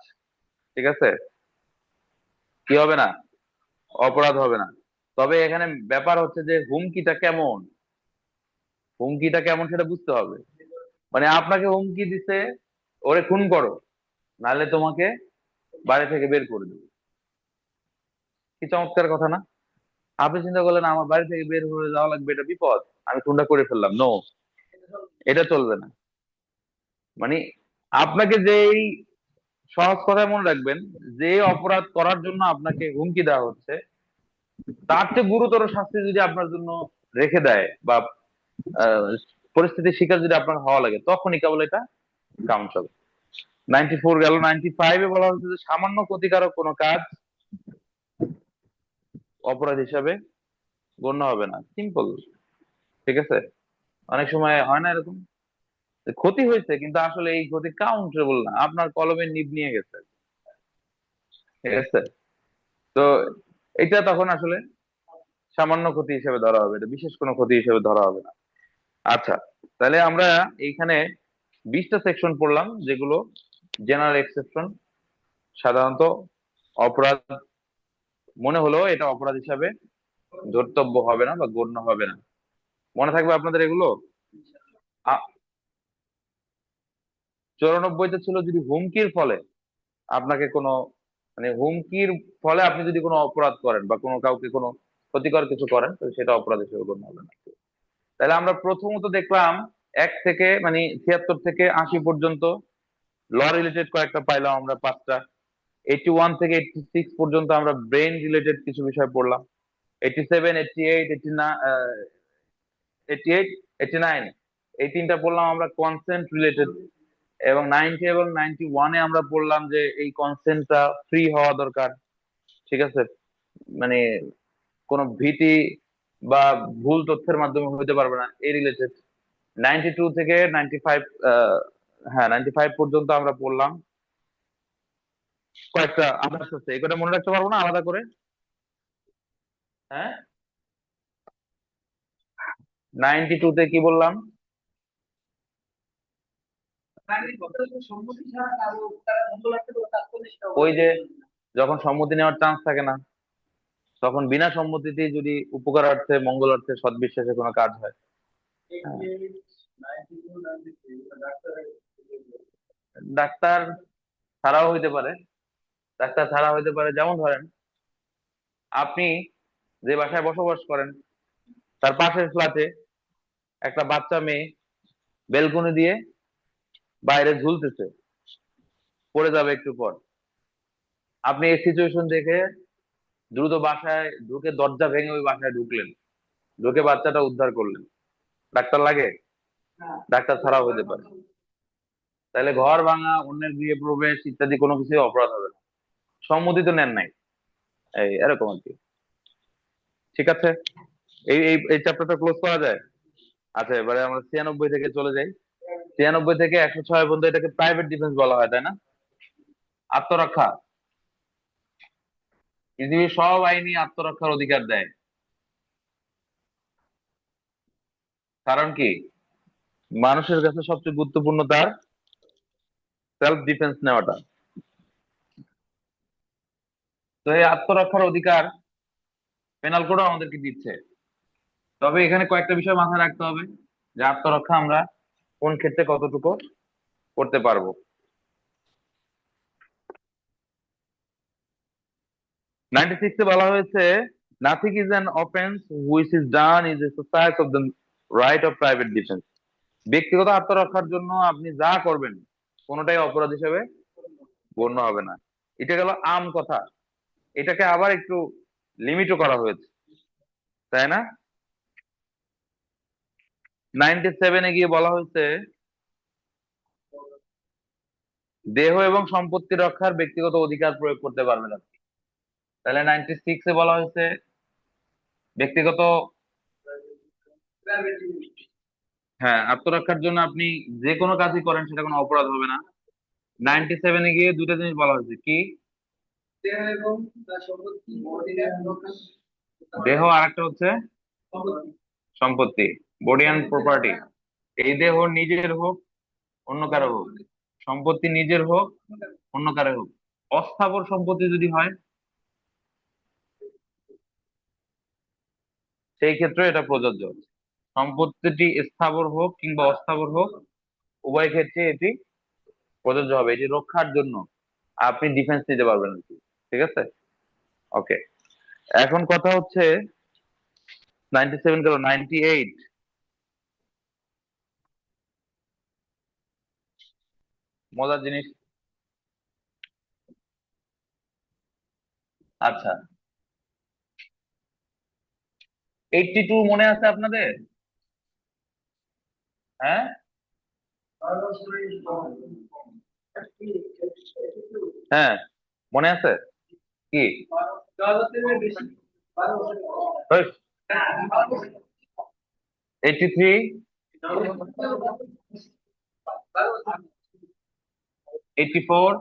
ঠিক আছে, কি হবে না, অপরাধ হবে না। তবে এখানে ব্যাপার হচ্ছে যে হুমকিটা কেমন, হুমকিটা কেমন সেটা বুঝতে হবে। মানে আপনাকে হুমকি দিছে ওরে খুন করো, নাহলে তোমাকে বাড়ি থেকে বের করে দেবো। কি চমৎকার কথা না? আপনি চিন্তা করলেন আমার বাড়ি থেকে বের হয়ে যাওয়া লাগবে, এটা বিপদ, আমি খুনটা করে ফেললাম, নো, এটা চলবে না। মানে আপনাকে যেই, সহজ কথায় মনে রাখবেন, যে অপরাধ করার জন্য আপনাকে হুমকি দেওয়া হচ্ছে, তার চেয়ে গুরুতর শাস্তি যদি আপনার জন্য রেখে দেয় বা আহ, পরিস্থিতির শিকার যদি আপনার হওয়া লাগে, তখনই কেবল এটা কাউন্ট হবে। 94 গেল। 95-এ বলা হচ্ছে যে সামান্য ক্ষতিকারক কোনো কাজ অপরাধ হিসাবে গণ্য হবে না, সিম্পল। ঠিক আছে, অনেক সময় হয় না এরকম, যে ক্ষতি হয়েছে কিন্তু আসলে এই ক্ষতি কাউন্টেবল না, আপনার কলমের নিব নিয়ে গেছে। ঠিক আছে, তো এটা তখন আসলে সামান্য ক্ষতি হিসেবে ধরা হবে, এটা বিশেষ কোনো ক্ষতি হিসেবে ধরা হবে না। আচ্ছা, তাহলে আমরা এইখানে 20টা সেকশন পড়লাম, যেগুলো জেনারেল এক্সেপশন, সাধারণত অপরাধ মনে হলো এটা অপরাধ হিসাবে ধর্তব্য হবে না বা গণ্য হবে না। মনে থাকবে আপনাদের এগুলো? 94-তে ছিল যদি হুমকির ফলে আপনাকে কোনো, মানে হুমকির ফলে আপনি যদি কোনো অপরাধ করেন বা কোনো কাউকে কোনো ক্ষতিকর কিছু করেন, তো সেটা অপরাধ হিসেবে গণ্য হবে না। তাহলে আমরা প্রথমত দেখলাম 1 থেকে মানে 76 থেকে 80 পর্যন্ত ল রিলেটেড কয়েকটা পাইলাম আমরা 5টা। 81 থেকে 86 পর্যন্ত আমরা ব্রেন রিলেটেড কিছু বিষয় পড়লাম। 87, 88, 88, 89, এই 3টা পড়লাম আমরা কনসেন্ট রিলেটেড। এবং 90 এবং 91-এ আমরা পড়লাম যে এই কনসেন্টটা ফ্রি হওয়া দরকার। ঠিক আছে, মানে কোনো ভীতি বা ভুল তথ্যের মাধ্যমে হতে পারবে না, এই রিলেটেড। 92 থেকে 95, হ্যাঁ 95 পর্যন্ত আমরা পড়লাম। কয়েকটা আদার্স আছে, এগুলো মনে রাখতে পারবো না আলাদা করে। হ্যাঁ, 92 তে কি বললাম? সম্মতি ছাড়া কারো তারা মঙ্গল আসতে পারে তাৎক্ষণিক সেটা ওই অবৈধ যে বলে না। যখন সম্মতি নেওয়ার চান্স থাকে না, তখন বিনা সম্মতিতে যদি উপকারার্থে মঙ্গলার্থে সদ্বিশ্বাসে কোনো কাজ হয়। হ্যাঁ, 92, 93 ডাক্তার ডাক্তার ছাড়াও হইতে পারে। ডাক্তার ছাড়া হইতে পারে, যেমন ধরেন আপনি যে বাসায় বসবাস করেন তার পাশের ফ্ল্যাটে একটা বাচ্চা মেয়ে বেলকনি দিয়ে বাইরে ঝুলতেছে, পড়ে যাবে একটু পর। আপনি এই সিচুয়েশন দেখে দ্রুত বাসায় ঢুকে দরজা ভেঙে ওই বাসায় ঢুকলেন, ঢুকে বাচ্চাটা উদ্ধার করলেন। ডাক্তার লাগে? ডাক্তার ছাড়াও হইতে পারে। তাহলে ঘর ভাঙা, অন্যের গৃহে প্রবেশ ইত্যাদি কোনো কিছুই অপরাধ হবে না, সম্মতি তো নেন নাই। এই এরকম আর কি। ঠিক আছে, এই এই এই চ্যাপ্টারটা ক্লোজ করা যায়। আচ্ছা, এবারে আমরা 96 থেকে চলে যাই। 96 থেকে 106 পর্যন্ত এটাকে প্রাইভেট ডিফেন্স বলা হয়, তাই না? আত্মরক্ষা। পৃথিবীর সব আইনই আত্মরক্ষার অধিকার দেয়। কারণ কি? মানুষের কাছে সবচেয়ে গুরুত্বপূর্ণ তার সেলফ ডিফেন্স নেওয়াটা। তো এই আত্মরক্ষার অধিকার পেনাল কোডও আমাদেরকে দিচ্ছে। তবে এখানে কয়েকটা বিষয় মাথায় রাখতে হবে, যে আত্মরক্ষা আমরা কোন ক্ষেত্রে কতটুকু করতে পারবো। 96 এ বলা হয়েছে, nothing is an offence which is done is exercise of the right of private defence. ব্যক্তিগত আত্মরক্ষার জন্য আপনি যা করবেন কোনোটাই অপরাধ হিসেবে গণ্য হবে না। এটা গেল আম কথা। এটাকে আবার একটু লিমিটও করা হয়েছে, তাই না? 97-এ গিয়ে বলা হয়েছে, দেহ এবং সম্পত্তি রক্ষার ব্যক্তিগত অধিকার প্রয়োগ করতে পারবেন আপনি। তাহলে 96-এ বলা হয়েছে ব্যক্তিগত, হ্যাঁ, আত্মরক্ষার জন্য আপনি যে কোনো কাজই করেন সেটা কোনো অপরাধ হবে না। 97-এ গিয়ে দুইটা জিনিস বলা হয়েছে, কি? দেহ এবং তার সম্পত্তি অধিকার রক্ষা দেহ, আর একটা হচ্ছে সম্পত্তি সম্পত্তি, বডি অ্যান্ড প্রপার্টি। এই দেহ নিজের হোক অন্য কারো হোক, সম্পত্তি নিজের হোক অন্য কারো হোক, অস্থাবর সম্পত্তি যদি হয় সেই ক্ষেত্রে এটা প্রযোজ্য। সম্পত্তিটি স্থাবর হোক কিংবা অস্থাবর হোক, উভয় ক্ষেত্রে এটি প্রযোজ্য হবে। এটি রক্ষার জন্য আপনি ডিফেন্স নিতে পারবেন আর কি। ঠিক আছে, ওকে। এখন কথা হচ্ছে 97 গেল, 98 মজার জিনিস। আচ্ছা, 82 মনে আছে আপনাদের? হ্যাঁ, হ্যাঁ, মনে আছে কি? 83, 84,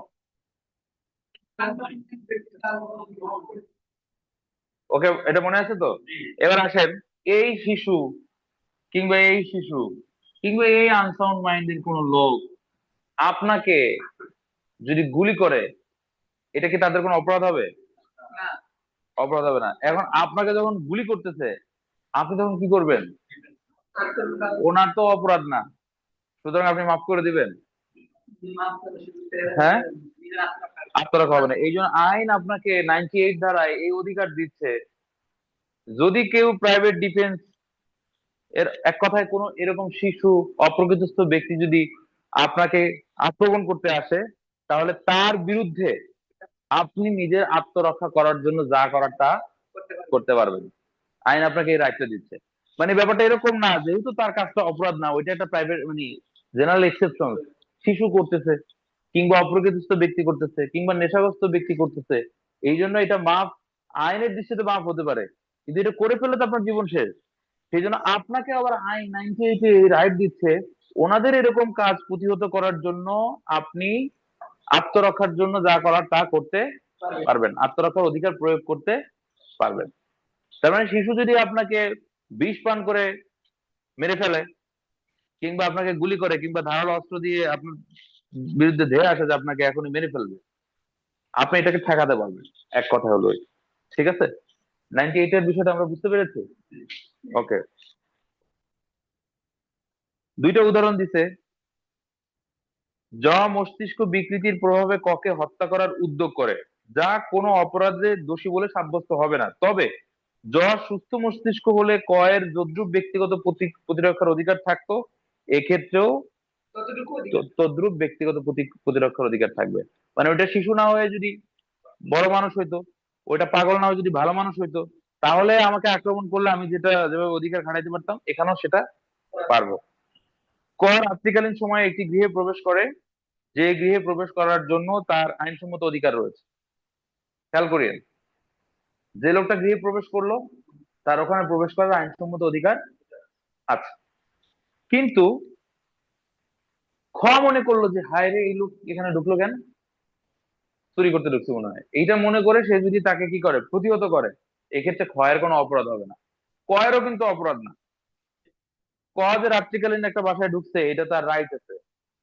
ওকে, এটা মনে আছে তো? এবার আসেন, এই শিশু কিংবা এই আনসাউন্ড মাইন্ডের কোন লোক আপনাকে যদি গুলি করে, এটা কি তাদের কোনো অপরাধ হবে? অপরাধ হবে না। এখন আপনাকে যখন গুলি করতেছে, আপনি তখন কি করবেন? ওনার তো অপরাধ না, সুতরাং আপনি মাফ করে দিবেন। হ্যাঁ, আত্মরক্ষা হবে না। এই জন্য আইন আপনাকে 98 ধারায় এই অধিকার দিচ্ছে, যদি কেউ প্রাইভেট ডিফেন্স এর, এক কথায় কোনো এরকম শিশু অপ্রকৃতস্থ ব্যক্তি যদি আপনাকে আক্রমণ করতে আসে, তাহলে তার বিরুদ্ধে আপনি নিজের আত্মরক্ষা করার জন্য যা করার তা করতে পারবেন। আইন আপনাকে এই রাইটটা দিচ্ছে। মানে ব্যাপারটা এরকম না, যেহেতু তার কাজটা অপরাধ না, ওইটা একটা প্রাইভেট মানে জেনারেল এক্সেপশন, শিশু করতেছে কিংবা অপ্রকৃতিস্থ ব্যক্তি করতেছে কিংবা নেশাগ্রস্ত ব্যক্তি করতেছে, এই জন্য এটা মাফ, আইনের দৃষ্টিতে মাফ হতে পারে। কিন্তু এটা করে ফেললে তো আপনার জীবন শেষ। সেই জন্য আপনাকে আবার আইন 98 রাইট দিচ্ছে ওনাদের এরকম কাজ প্রতিহত করার জন্য আপনি আত্মরক্ষার জন্য যা করার তা করতে পারবেন, আত্মরক্ষার অধিকার প্রয়োগ করতে পারবেন। তার মানে শিশু যদি আপনাকে বিষ পান করে মেরে ফেলে, কিংবা আপনাকে গুলি করে, কিংবা ধারালো অস্ত্র দিয়ে আপনার বিরুদ্ধে ধেয়ে আসে যে আপনাকে এখনই মেরে ফেলবে, আপনি এটাকে ঠেকাতে পারবেন। এক কথা হলো এই। ঠিক আছে, 98 এর বিষয়টা আমরা বুঝতে পেরেছি। ওকে, দুইটা উদাহরণ দিছে। জ মস্তিষ্ক বিকৃতির প্রভাবে ককে হত্যা করার উদ্যোগ করে, যা কোনো অপরাধে দোষী বলে সাব্যস্ত হবে না, তবে জ সুস্থ মস্তিষ্ক হলে ক এর যদ্রূপ ব্যক্তিগত প্রতিরক্ষার অধিকার থাকতো, এক্ষেত্রেও তদ্রূপ ব্যক্তিগত প্রতিরক্ষার অধিকার থাকবে। মানে ওইটা শিশু না হয়ে যদি বড় মানুষ হইতো, ওইটা পাগল না হয়ে যদি ভালো মানুষ হইতো, তাহলে আমাকে আক্রমণ করলে আমি যেটা যেভাবে অধিকার খাটাইতে পারতাম, এখানেও সেটা পারবো। ক রাত্রিকালীন সময়ে একটি গৃহে প্রবেশ করে, যে গৃহে প্রবেশ করার জন্য তার আইনসম্মত অধিকার রয়েছে। খেয়াল করিয়েন, যে লোকটা গৃহে প্রবেশ করলো তার ওখানে প্রবেশ করার আইনসম্মত অধিকার আছে, কিন্তু খ মনে করলো যে হায় রে, এই লোক এখানে ঢুকলো কেন, চুরি করতে ঢুকছে মনে হয়, এইটা মনে করে সে যদি তাকে কি করে, প্রতিহত করে, এক্ষেত্রে ক্ষয়ের কোনো অপরাধ হবে না, কয়েরও কিন্তু অপরাধ না। ক যে রাত্রিকালীন একটা বাসায় ঢুকছে, এটা তার রাইট আছে,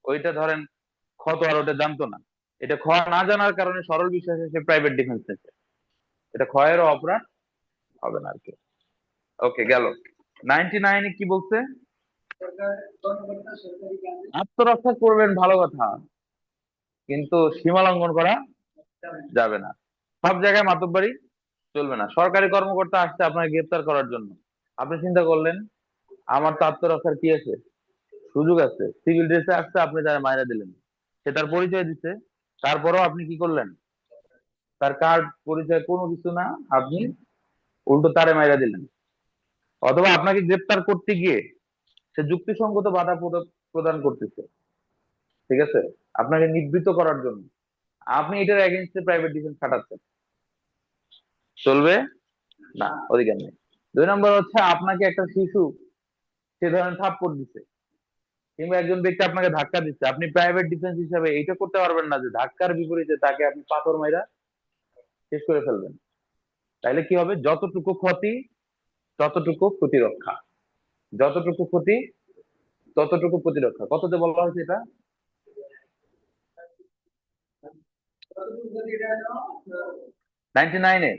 ওইটা ধরেন খ তো আর ওটা জানতো না, এটা খ না জানার কারণে সরল বিশ্বাসে সে প্রাইভেট ডিফেন্স নিচ্ছে, এটা ক্ষয়েরও অপরাধ হবে না আর কি। ওকে, গেল। 99 কি বলছে? সরকার কর্মকর্তা সরকারি কাজে আত্মরক্ষা করবেন, ভালো কথা, কিন্তু সীমা লঙ্ঘন করা যাবে না। সব জায়গায় মাতব্বরি চলবে না। সরকারি কর্মকর্তা আসছে আপনাকে গ্রেফতার করার জন্য, আপনি চিন্তা করলেন আমার তো আত্মরক্ষার কি আছে, সুযোগ আছে, সিভিল ড্রেসে আসছে, আপনি তারা মাইরা দিলেন, সে তার পরিচয় দিচ্ছে, তারপরেও আপনি কি করলেন, তার কার্ড পরিচয় কোনো কিছু না, আপনি উল্টো তারে মাইরা দিলেন। অথবা আপনাকে গ্রেফতার করতে গিয়ে সে যুক্তিসঙ্গত বাধা প্রদান করতেছে, ঠিক আছে, আপনাকে নিবৃত্ত করার জন্য, আপনি এটার এগেনস্টে প্রাইভেট ডিফেন্স খাটাচ্ছেন, চলবে না, অধিকার নেই। 2 নম্বর হচ্ছে আপনাকে একটা শিশু সে ধরেন থাপ্পড় দিচ্ছে, কিংবা একজন ব্যক্তি আপনাকে ধাক্কা দিচ্ছে, আপনি প্রাইভেট ডিফেন্স হিসাবে এইটা করতে পারবেন না যে ধাক্কার বিপরীতে তাকে আপনি পাথর মাইরা শেষ করে ফেলবেন। তাইলে কি হবে, যতটুকু ক্ষতি ততটুকু প্রতিরক্ষা, যতটুকু ক্ষতি ততটুকু প্রতিরক্ষা। কততে বলা হয়েছে এটা? যতটুকু যদি এটা হলো, 99-এ।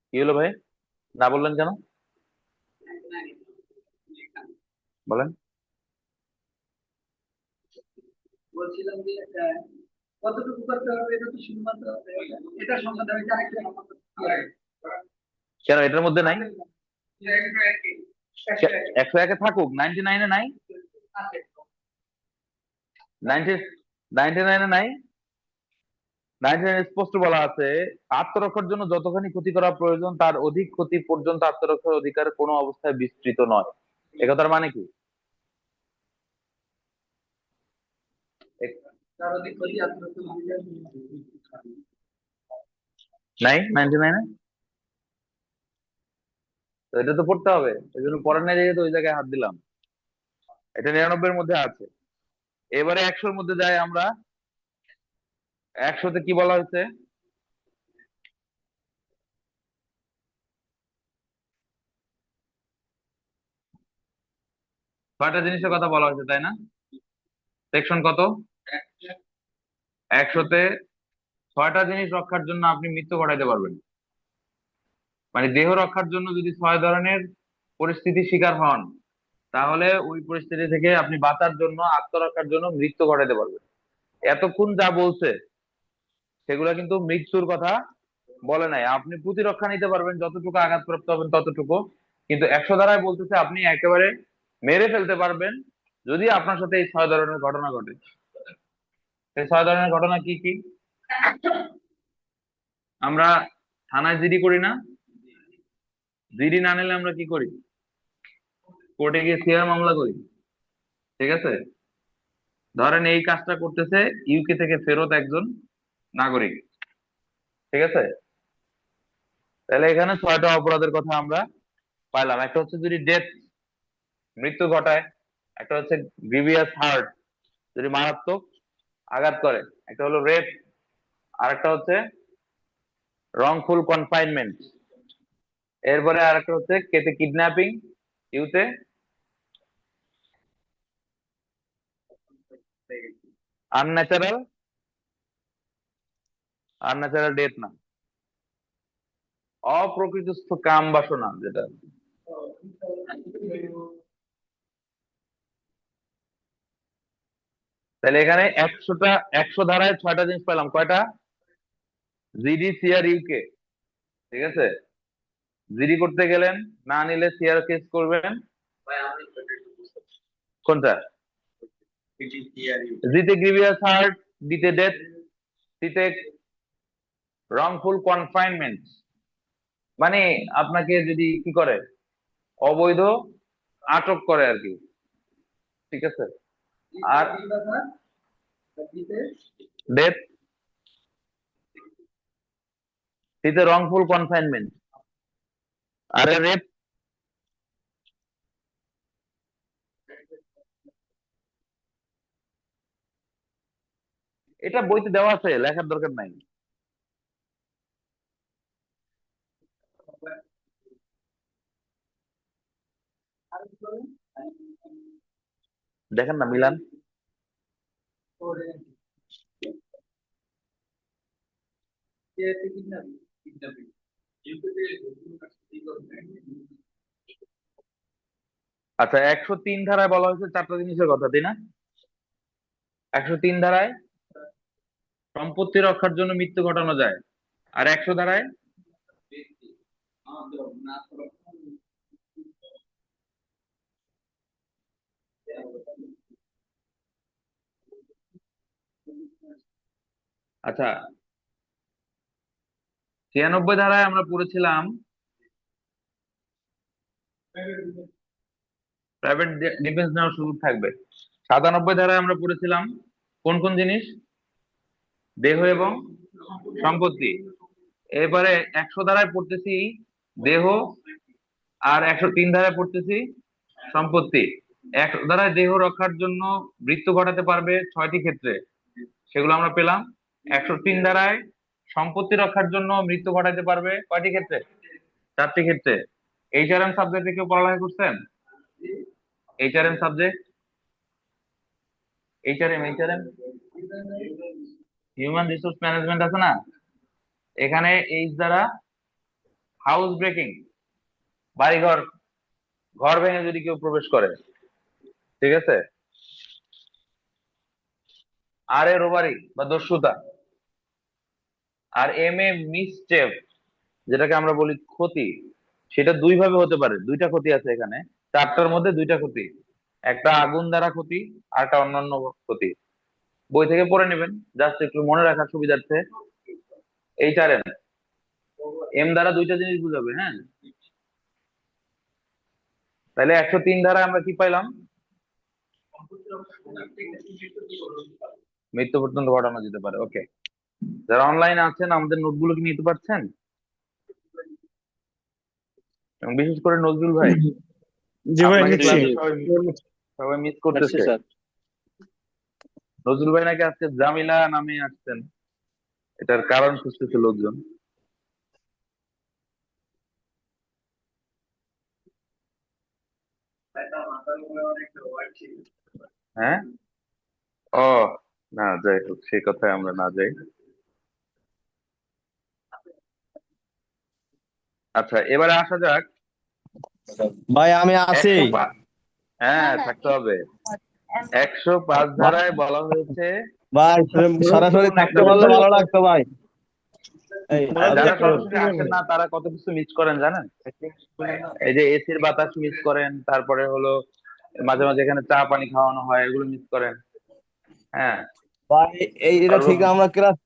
কি হলো ভাই, না বললেন কেন, বলেন। বলছিলাম যে কতটুকু করতে হবে, এটা তো শুধুমাত্র এটা সমাধান হয়েছে আরেকটা সমাধান কেন এটার মধ্যে নাই? 101-এ থাকুক, 99-এ নাই? 99-এ নাই? 99 স্পষ্ট বলা আছে, আত্মরক্ষার জন্য যতখানি ক্ষতি করা প্রয়োজন তার অধিক ক্ষতি পর্যন্ত আত্মরক্ষার অধিকার কোনো অবস্থায় বিস্তৃত নয়। একথার মানে কি? এক- তার অধিক ক্ষতি আত্মরক্ষা নাই 99-এ? তো এটা তো পড়তে হবে, এই জন্য পড়ার নাই দেখে তো ওই জায়গায় হাত দিলাম। এটা 99-এর মধ্যে আছে। এবারে 100-এর মধ্যে যাই আমরা। 100-তে কি বলা হয়েছে? ছয়টা জিনিসের কথা বলা হয়েছে, তাই না? সেকশন কত? 100-তে 6টা জিনিস রক্ষার জন্য আপনি মৃত্যু ঘটাইতে পারবেন। মানে দেহ রক্ষার জন্য যদি 6 ধরনের পরিস্থিতির শিকার হন, তাহলে ওই পরিস্থিতি থেকে আপনি বাঁচার জন্য, আত্মরক্ষার জন্য মৃত্যু ঘটাতে পারবেন। এতক্ষণ যা বলছে সেগুলো কিন্তু মৃত্যুর কথা বলে নাই, আপনি প্রতিরক্ষা নিতে পারবেন, যতটুকু আঘাতপ্রাপ্ত হবেন ততটুকু। কিন্তু 100 ধারায় বলতেছে আপনি একেবারে মেরে ফেলতে পারবেন যদি আপনার সাথে এই 6 ধরনের ঘটনা ঘটে। এই 6 ধরনের ঘটনা কি কি? আমরা থানায় জিডি করি না? জিডি না নিলে আমরা কি করি, কোর্টে গিয়ে সিআর মামলা করি, ঠিক আছে? ধরেন এই কাজটা করতেছে ইউকে থেকে ফেরত একজন নাগরিক, ঠিক আছে? তাহলে এখানে 6টা অপরাধের কথা আমরা পাইলাম। একটা হচ্ছে যদি ডেথ, মৃত্যু ঘটায়। একটা হচ্ছে গ্রিভিয়াস হার্ট, যদি মারাত্মক আঘাত করে। একটা হলো রেপ। আর একটা হচ্ছে রংফুল কনফাইনমেন্ট। এরপরে আর একটা হচ্ছে কেটে কিডন্যাপিং ইউতে, আনন্যাচারাল, আনন্যাচারাল ডেথ না, অপ্রকৃতিস্থ কাম বাসনা যেটা। তাহলে এখানে 100 ধারায় 6টা জিনিস পেলাম। কয়টা? জিডি, সিআর, ইউকে, ঠিক আছে? জিডি করতে গেলেন, না নিলে সিআর কেস করবেন। ভাই আমি এটা একটু বুঝতে পারছি। কোনটা? এটি থিওরি। জিতে গ্রিভিয়াস হার্ট, ডিতে ডেথ, সিতে রংফুল কনফাইনমেন্ট, মানে আপনাকে যদি কি করে, অবৈধ আটক করে আর কি, ঠিক আছে? আর ডেথ, সিতে রংফুল কনফাইনমেন্ট। আর রেপ, এটা বইতে দেওয়া আছে, লেখার দরকার নাই। দেখেন না মিলান। আচ্ছা, 103 ধারায় বলা হয়েছে 4টা জিনিসের কথা, তাই না? 103 ধারায় সম্পত্তি রক্ষার জন্য মৃত্যু ঘটানো যায়। আর 100 ধারায় আচ্ছা, 96 ধারায় আমরা পড়েছিলাম প্রাইভেট ডিফেন্স নেওয়ার সুযোগ থাকবে। 97 ধারায় আমরা পড়েছিলাম কোন কোন জিনিস? দেহ এবং সম্পত্তি। এবারে 100 ধারায় পড়তেছি দেহ, আর 103 ধারায় পড়তেছি সম্পত্তি। 100 ধারায় দেহ রক্ষার জন্য মৃত্যু ঘটাতে পারবে 6টি ক্ষেত্রে, সেগুলো আমরা পেলাম। 103 ধারায় সম্পত্তি রক্ষার জন্য মৃত্যু ঘটাতে পারবে কয়টি ক্ষেত্রে? 4টি ক্ষেত্রে। এইচআরএম সাবজেক্টে কেউ পড়ালেখা করছেন? HRM subject, HRM human resource management আছে না? এখানে এইচ দ্বারা হাউস ব্রেকিং, বাড়িঘর, ঘর ভেঙে যদি কেউ প্রবেশ করে, ঠিক আছে? আর এ রোবারি বা দস্যুতা। আর এম এ মিসচেফ, যেটাকে আমরা বলি ক্ষতি, সেটা দুই ভাবে হতে পারে। 2টা ক্ষতি আছে এখানে, 4টার মধ্যে 2টা ক্ষতি। একটা আগুন দ্বারা ক্ষতি, আর একটা অন্যান্য ক্ষতি। বই থেকে পড়ে নেবেন, জাস্ট একটু মনে রাখার সুবিধার্থে। এইচআরএম এম দ্বারা 2টা জিনিস বুঝাবে, হ্যাঁ? তাহলে 103 ধারা আমরা কি পাইলাম? মৃত্যু পর্যন্ত ঘটানো যেতে পারে। ওকে, যারা অনলাইনে আছেন আমাদের নোটগুলো কি নিতে পারছেন? এবং বিশেষ করে নজরুল ভাই, জি ভাই, আপনাকে নিচ্ছি। ক্লাসে সবাই সবাই মিস করতেছে। স্যার। নজরুল ভাই নাকি আজকে জামিলা নামে আসছেন, এটার কারণ খুঁজতেছে লোকজন। হ্যাঁ, ও না, যাই হোক, সেই কথায় আমরা না যাই। আচ্ছা, এবারে আসা যাক ভাই আমি আছি 105। হ্যাঁ, থাকতে হবে। 105 ধারায় বলা হয়েছে ভাই, সরাসরি গুরুত্বপূর্ণ একটা থাকতে পারলে বিষয়। ভালো লাগতো ভাই। এই যারা সরাসরি আসেন না তারা কত কিছু মিস করেন জানেন? এই যে এসির বাতাস মিস করেন, তারপরে হলো মাঝে মাঝে এখানে চা পানি খাওয়ানো হয়, এগুলো মিস করেন। হ্যাঁ, ভাই, এটা ঠিক। আমরা ক্লাস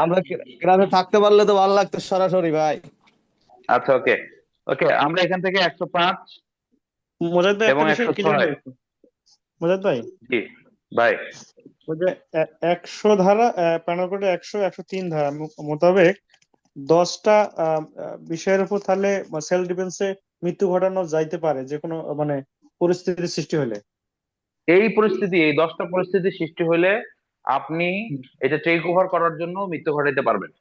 আমরা ক্লাসে থাকতে পারলে তো ভালো লাগতো সরাসরি ভাই। আচ্ছা, ওকে ওকে, আমরা এখান থেকে 105 মোজাদ্দ এবং একটা বিষয় ক্লিয়ার 106। হয়েছে। মুজাহিদ ভাই, জি ভাই। ওই যে 100 ধারা, প্যানেল কোডে 100, 103 ধারা মোতাবেক 10টা বিষয়ের উপর তাহলে সেলফ ডিফেন্সে মৃত্যু ঘটানো যাইতে পারে যে কোনো মানে পরিস্থিতির সৃষ্টি হলে। এই 10টা পরিস্থিতি সৃষ্টি হলে আপনি এটা টেক ওভার করার জন্য মৃত্যু ঘটাইতে পারবেন।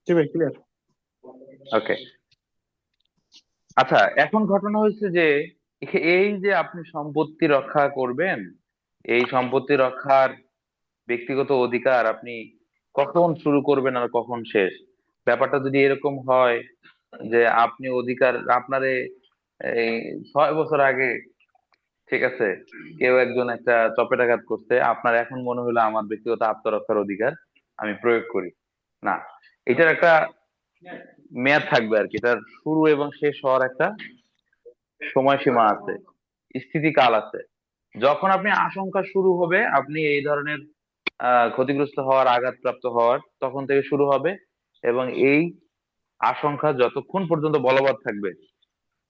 জি ভাই, ক্লিয়ার। ওকে। আচ্ছা, এখন ঘটনা হয়েছে যে এই যে আপনি সম্পত্তি রক্ষা করবেন, এই সম্পত্তি রক্ষার ব্যক্তিগত অধিকার আপনি কখন শুরু করবেন আর কখন শেষ, ব্যাপারটা যদি এরকম হয় যে আপনি অধিকার আপনারে এই 6 বছর আগে, ঠিক আছে, কেউ একজন একটা চপেটাঘাত করছে, আপনার এখন মনে হলো আমার ব্যক্তিগত আত্মরক্ষার অধিকার আমি প্রয়োগ করি। না, এটার একটা মেয়াদ থাকবে আর কি, এটার শুরু এবং শেষ হওয়ার একটা সময়সীমা আছে, স্থিতিকাল আছে। যখন আপনি আশঙ্কা শুরু হবে আপনি এই ধরনের ক্ষতিগ্রস্ত হওয়ার, আঘাতপ্রাপ্ত হওয়ার, তখন থেকে শুরু হবে। এবং এই আশঙ্কা যতক্ষণ পর্যন্ত বলবৎ থাকবে,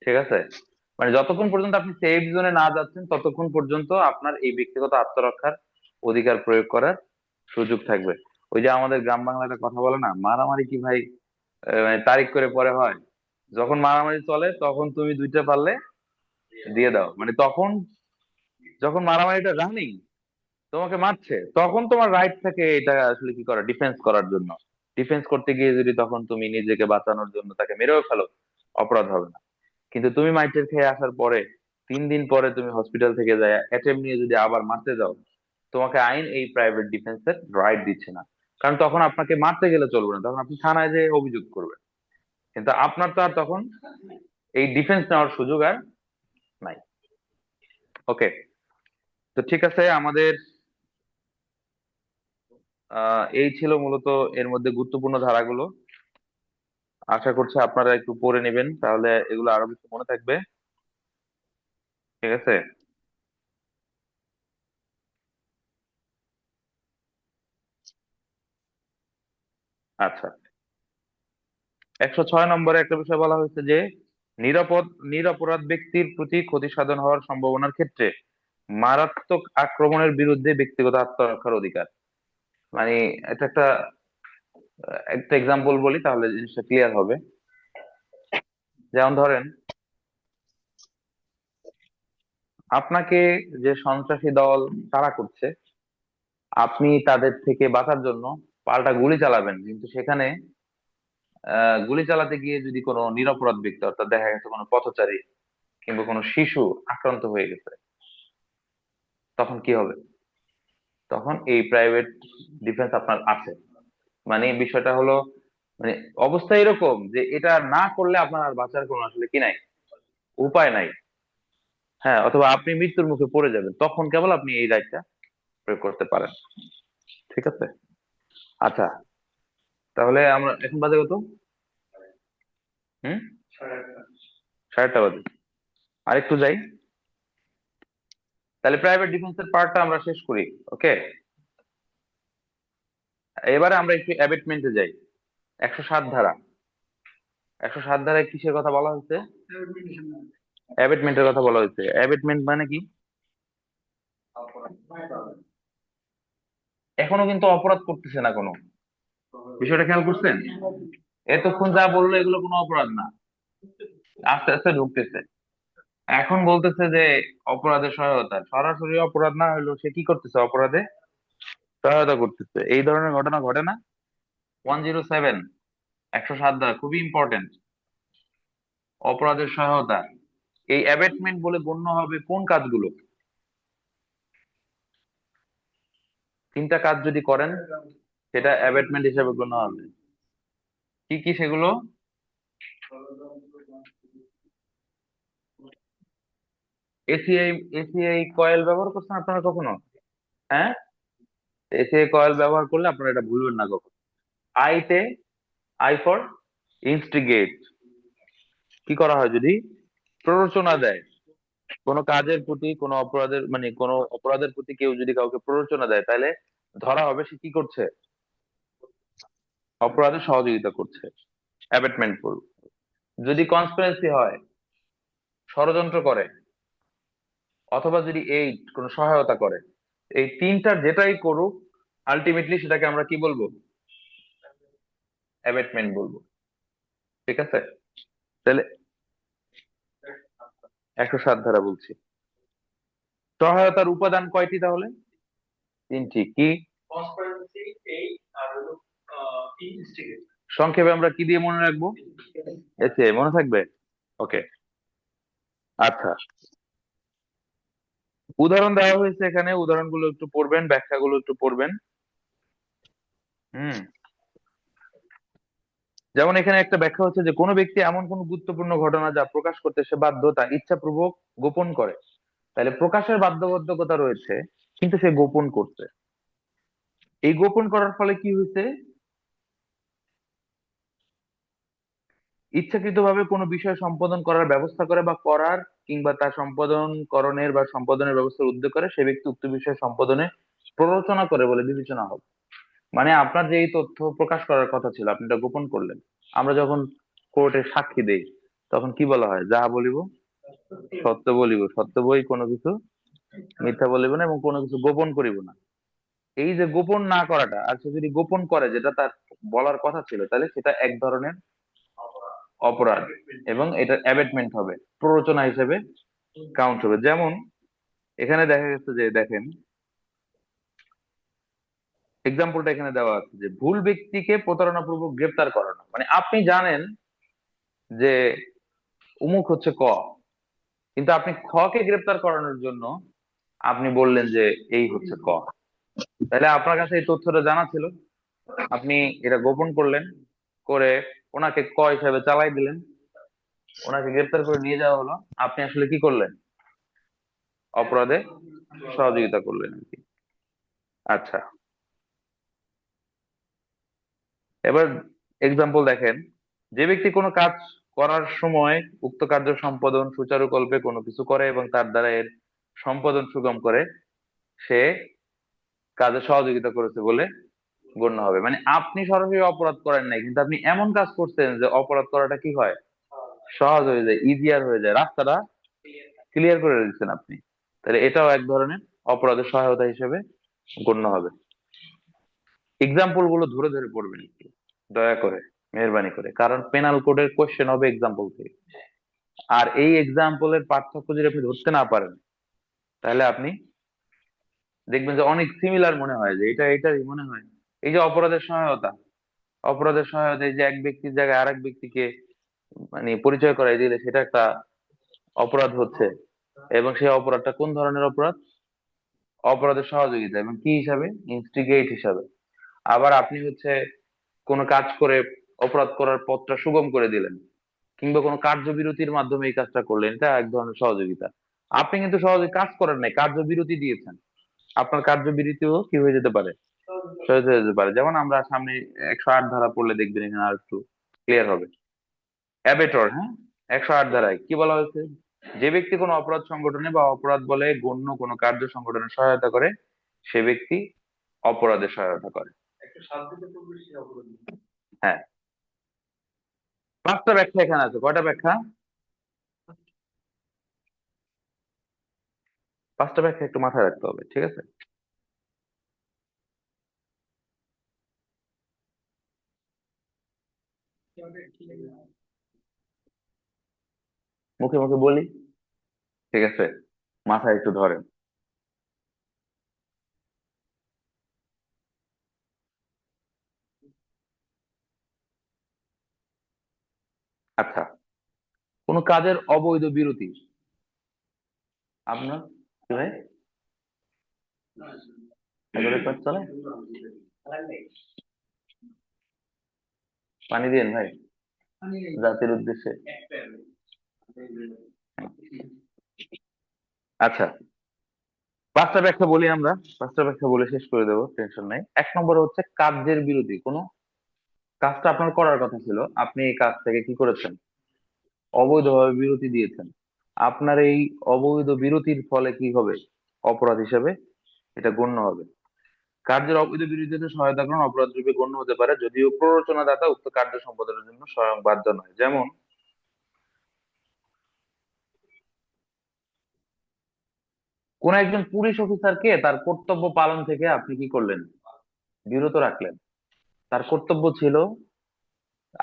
ঠিক আছে, মানে যতক্ষণ পর্যন্ত আপনি সেফ জোনে না যাচ্ছেন ততক্ষণ পর্যন্ত আপনার এই ব্যক্তিগত আত্মরক্ষার অধিকার প্রয়োগ করার সুযোগ থাকবে। ওই যে আমাদের গ্রাম বাংলায় একটা কথা বলে না, মারামারি কি ভাই মানে তারিখ করে পরে হয়? যখন মারামারি চলে তখন তুমি দুইটা পারলে দিয়ে দাও, মানে তখন যখন মারামারিটা রানিং, তোমাকে মারছে, তখন তোমার রাইট থাকে এটা আসলে কি করা, ডিফেন্স করার জন্য। ডিফেন্স করতে গিয়ে যদি তখন তুমি নিজেকে বাঁচানোর জন্য তাকে মেরেও ফেলো, অপরাধ হবে না। কিন্তু তুমি মাইটের খেয়ে আসার পরে 3 দিন পরে তুমি হসপিটাল থেকে যায় অ্যাটেম্প নিয়ে যদি আবার মারতে যাও, তোমাকে আইন এই প্রাইভেট ডিফেন্সের রাইট দিচ্ছে না। কারণ তখন আপনাকে মারতে গেলে চলবে না, তখন আপনি থানায় যেয়ে অভিযোগ করবেন। কিন্তু আপনার তো আর তখন এই ডিফেন্স নেওয়ার সুযোগ আর নাই। ওকে, তো ঠিক আছে, আমাদের এই ছিল মূলত এর মধ্যে গুরুত্বপূর্ণ ধারাগুলো। আশা করছি আপনারা একটু পড়ে নেবেন, তাহলে এগুলো আরো বেশি মনে থাকবে। ঠিক আছে। আচ্ছা, 106 নম্বরে একটা বিষয় বলা হয়েছে যে নিরপরাধ ব্যক্তির প্রতি ক্ষতি সাধন হওয়ার সম্ভাবনার ক্ষেত্রে মারাত্মক আক্রমণের বিরুদ্ধে ব্যক্তিগত আত্মরক্ষার অধিকার। মানে এটা একটা এক্সাম্পল বলি তাহলে জিনিসটা ক্লিয়ার হবে। যেমন ধরেন, আপনাকে যে সন্ত্রাসী দল তাড়া করছে, আপনি তাদের থেকে বাঁচার জন্য পাল্টা গুলি চালাবেন, কিন্তু সেখানে গুলি চালাতে গিয়ে যদি কোনো নিরপরাধ ব্যক্তি, অর্থাৎ দেখা গেছে কোনো পথচারী কিংবা কোনো শিশু আক্রান্ত হয়ে গেছে, তখন কি হবে? তখন এই প্রাইভেট ডিফেন্স আপনার আছে। মানে বিষয়টা হলো, মানে অবস্থা এরকম যে এটা না করলে আপনার আর বাঁচার কোনো আসলে কি নাই, উপায় নাই। হ্যাঁ, অথবা আপনি মৃত্যুর মুখে পড়ে যাবেন, তখন কেবল আপনি এই রাইটটা প্রয়োগ করতে পারেন। ঠিক আছে। আচ্ছা, তাহলে আমরা এখন বাজে কত? হুম, 8:30 বাজে। আরেকটু যাই, তাহলে প্রাইভেট ডিফেন্সের পার্টটা আমরা শেষ করি। ওকে, এবারে আমরা একটু অ্যাবেটমেন্টে যাই। 107 ধারা। 107 ধারায় কিসের কথা বলা হয়েছে? অ্যাবেটমেন্টের কথা বলা হয়েছে। অ্যাবেটমেন্ট মানে কি? এখনো কিন্তু অপরাধ করতেছে না কোনো, বিষয়টা খেয়াল করছেন? এতক্ষণ যা বললো এগুলো কোনো অপরাধ না, আস্তে আস্তে ঢুকতেছে। এখন বলতেছে যে অপরাধের সহায়তা, সরাসরি অপরাধ না হলেও সে কি করতেছে, অপরাধে সহায়তা করতেছে। এই ধরনের ঘটনা ঘটে না? 107, 107 ধারা খুবই ইম্পর্টেন্ট। অপরাধের সহায়তা, এই অ্যাবেটমেন্ট বলে গণ্য হবে কোন কাজগুলো? 3টা কাজ যদি করেন সেটা অ্যাবেটমেন্ট হিসেবে গণ্য হবে। কি কি সেগুলো? এসিআই, এসিআই কয়েল ব্যবহার করছেন আপনারা কখনো? হ্যাঁ, এসিআই কয়েল ব্যবহার করলে আপনারা এটা ভুলবেন না কখনো। আইতে, আই ফর ইনস্টিগেট, কি করা হয় যদি প্ররোচনা দেয় কোনো কাজের প্রতি, কোনো অপরাধের, মানে কোনো অপরাধের প্রতি কেউ যদি কাউকে প্ররোচনা দেয়, তাহলে ধরা হবে সে কি করছে, অপরাধে সহযোগিতা করছে, অ্যাবেটমেন্ট করবে। যদি কনস্পিরেসি হয়, ষড়যন্ত্র করে, অথবা যদি এই কোনো সহায়তা করে, এই তিনটার যেটাই করুক আলটিমেটলি সেটাকে আমরা কি বলবো? অ্যাবেটমেন্ট বলবো। ঠিক আছে, তাহলে 107 ধারা বলছি। সহায়তার উপাদান কয়টি তাহলে? তিনটি। কি? সংক্ষেপে আমরা কি দিয়ে মনে রাখবো? এসে মনে থাকবে? ওকে, আচ্ছা। উদাহরণ দেওয়া হয়েছে এখানে, উদাহরণগুলো একটু পড়বেন, ব্যাখ্যাগুলো একটু পড়বেন। হুম, যেমন এখানে একটা ব্যাখ্যা হচ্ছে যে কোনো ব্যক্তি এমন কোন গুরুত্বপূর্ণ ঘটনা যা প্রকাশ করতে সে বাধ্য তা ইচ্ছাপূর্বক গোপন করে। তাহলে প্রকাশের বাধ্যবাধকতা রয়েছে, কিন্তু সে গোপন করছে। এই গোপন করার ফলে কি হয়েছে? ইচ্ছাকৃতভাবে কোনো বিষয় সম্পাদন করার ব্যবস্থা করে বা করার, কিংবা তা সম্পাদনকরণের বা সম্পাদনের ব্যবস্থার উদ্যোগ করে, সে ব্যক্তি উক্ত বিষয় সম্পাদনে প্ররোচনা করে বলে বিবেচনা হবে। মানে আপনার যে এই তথ্য প্রকাশ করার কথা ছিল, আপনি এটা গোপন করলেন। আমরা যখন কোর্টে সাক্ষী দেই তখন কি বলা হয়? যাহা বলিব সত্য বলিব, সত্য বই, কোনো কিছু মিথ্যা বলিব না, এবং কোনো কিছু গোপন করিব না। এই যে গোপন না করাটা, আর সে যদি গোপন করে যেটা তার বলার কথা ছিল, তাহলে সেটা এক ধরনের অপরাধ, এবং এটা অ্যাবেটমেন্ট হবে, প্ররোচনা হিসেবে কাউন্ট হবে। যেমন এখানে দেখা গেছে যে, দেখেন এক্সাম্পলটা এখানে দেওয়া আছে যে ভুল ব্যক্তিকে প্রতারণাপূর্বক গ্রেপ্তার করানো। মানে আপনি জানেন যে অমুক হচ্ছে ক, কিন্তু আপনি খ কে গ্রেপ্তার করানোর জন্য আপনি বললেন যে এই হচ্ছে ক। তাহলে আপনার কাছে এই তথ্যটা জানা ছিল, আপনি এটা গোপন করলেন, করে ওনাকে ক হিসাবে চালাই দিলেন, ওনাকে গ্রেপ্তার করে নিয়ে যাওয়া হলো। আপনি আসলে কি করলেন? অপরাধে সহযোগিতা করলেন আর কি। আচ্ছা, এবার এক্সাম্পল দেখেন, যে ব্যক্তি কোনো কাজ করার সময় উক্ত কার্য সম্পাদন সুচারুকল্পে কোনো কিছু করে এবং তার দ্বারা এর সম্পাদন সুগম করে, সে কাজে সহযোগিতা করেছে বলে গণ্য হবে। মানে আপনি সরাসরি অপরাধ করেন নাই, কিন্তু আপনি এমন কাজ করছেন যে অপরাধ করাটা কি হয়? সহজ হয়ে যায়, ইজিয়ার হয়ে যায়, রাস্তাটা ক্লিয়ার করে দিচ্ছেন আপনি। তাহলে এটাও এক ধরনের অপরাধের সহায়তা হিসেবে গণ্য হবে। এক্সাম্পল গুলো ধরে ধরে পড়বেন একটু, দয়া করে, মেহরবানি করে, কারণ পেনাল কোডের কোশ্চেন হবে এক্সাম্পল থেকে। আর এই এক্সাম্পলের পার্থক্য যদি আপনি ধরতে না পারেন, তাহলে আপনি দেখবেন যে অনেক সিমিলার মনে হয়, যে এটা এটারই মনে হয়। এই যে অপরাধের সহায়তা, অপরাধের সহায়তা, এই যে এক ব্যক্তির জায়গায় আরেক ব্যক্তিকে মানে পরিচয় করাই দিলে সেটা একটা অপরাধ হচ্ছে। এবং সেই অপরাধটা কোন ধরনের অপরাধ? অপরাধের সহযোগিতা, এবং কি হিসাবে? ইনস্টিগেট হিসাবে। আবার আপনি হচ্ছে কোনো কাজ করে অপরাধ করার পথটা সুগম করে দিলেন, কিংবা কোনো কার্যবিরতির মাধ্যমে এই কাজটা করলেন, এটা এক ধরনের সহযোগিতা। আপনি কিন্তু সহজে কাজ করেন নাই, কার্যবিরতি দিয়েছেন। আপনার কার্যবিরতিও কি হয়ে যেতে পারে? সহজ হয়ে যেতে পারে। যেমন আমরা সামনে 108 ধারা পড়লে দেখবেন এখানে আর একটু ক্লিয়ার হবে। অ্যাবেটর, হ্যাঁ, 108 ধারায় কি বলা হয়েছে? যে ব্যক্তি কোনো অপরাধ সংগঠনে বা অপরাধ বলে গণ্য কোনো কার্য সংগঠনে সহায়তা করে, সে ব্যক্তি অপরাধে সহায়তা করে। হ্যাঁ, 5টা ব্যাখ্যা এখানে আছে। কয়টা ব্যাখ্যা? 5টা ব্যাখ্যা একটু মাথায় রাখতে হবে, ঠিক আছে? মুখে মুখে বলি, ঠিক আছে, মাথায় একটু ধরেন। আচ্ছা, কোন কাজের অবৈধ বিরতি, আপনার কি ভাই এগুলো কাজ চলে? পানি দিন ভাই, জাতির উদ্দেশ্যে। আচ্ছা, 5টা ব্যাখ্যা বলি আমরা, 5টা ব্যাখ্যা বলে শেষ করে দেবো, টেনশন নাই। 1 নম্বর হচ্ছে কার্যের বিরতি। কোনো কাজটা আপনার করার কথা ছিল, আপনি এই কাজ থেকে কি করেছেন? অবৈধভাবে বিরতি দিয়েছেন। আপনার এই অবৈধ বিরতির ফলে কি হবে? অপরাধ হিসেবে এটা গণ্য হবে। কার্যের অবৈধ বিরতিতে সহায়তা করেন অপরাধ রূপে গণ্য হতে পারে, যদিও প্ররোচনাদাতা উক্ত কার্য সম্পাদনের জন্য স্বয়ং বাধ্য নয়। যেমন কোন একজন পুলিশ অফিসারকে তার কর্তব্য পালন থেকে আপনি কি করলেন, বিরত রাখলেন। তার কর্তব্য ছিল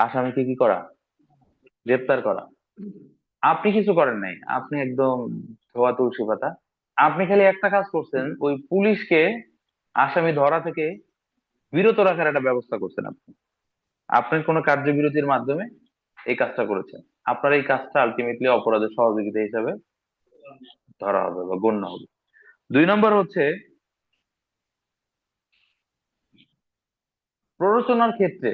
আসামিকে কি করা, গ্রেপ্তার করা। আপনি কিছু করেন নাই, আপনি একদম ধোয়া তুলসী পাতা। আপনি খালি একটা কাজ করছেন, ওই পুলিশকে আসামি ধরা থেকে বিরত রাখার একটা ব্যবস্থা করছেন আপনি। আপনার কোনো কার্যবিরতির মাধ্যমে এই কাজটা করেছেন। আপনার এই কাজটা আলটিমেটলি অপরাধের সহযোগিতা হিসাবে ধরা হবে বা গণ্য হবে। 2 নম্বর হচ্ছে, প্ররোচনার ক্ষেত্রে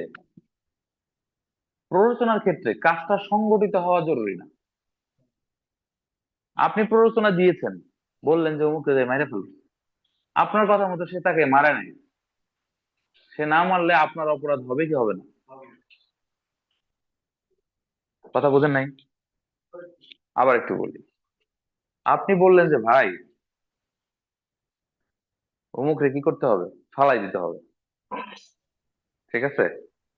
প্ররোচনার ক্ষেত্রে কাজটা সংগঠিত হওয়া জরুরি না। আপনি প্ররোচনা দিয়েছেন, বললেন যে অমুককে যে মাইরে ফেলবে, আপনার কথা মতো সে তাকে মারে নাই, সে না মারলে আপনার অপরাধ হবে কি হবে না? কথা বোঝেন নাই? আবার একটু বলি। আপনি বললেন যে ভাই অমুকরে কি করতে হবে, ফালাই দিতে হবে। ঠিক আছে,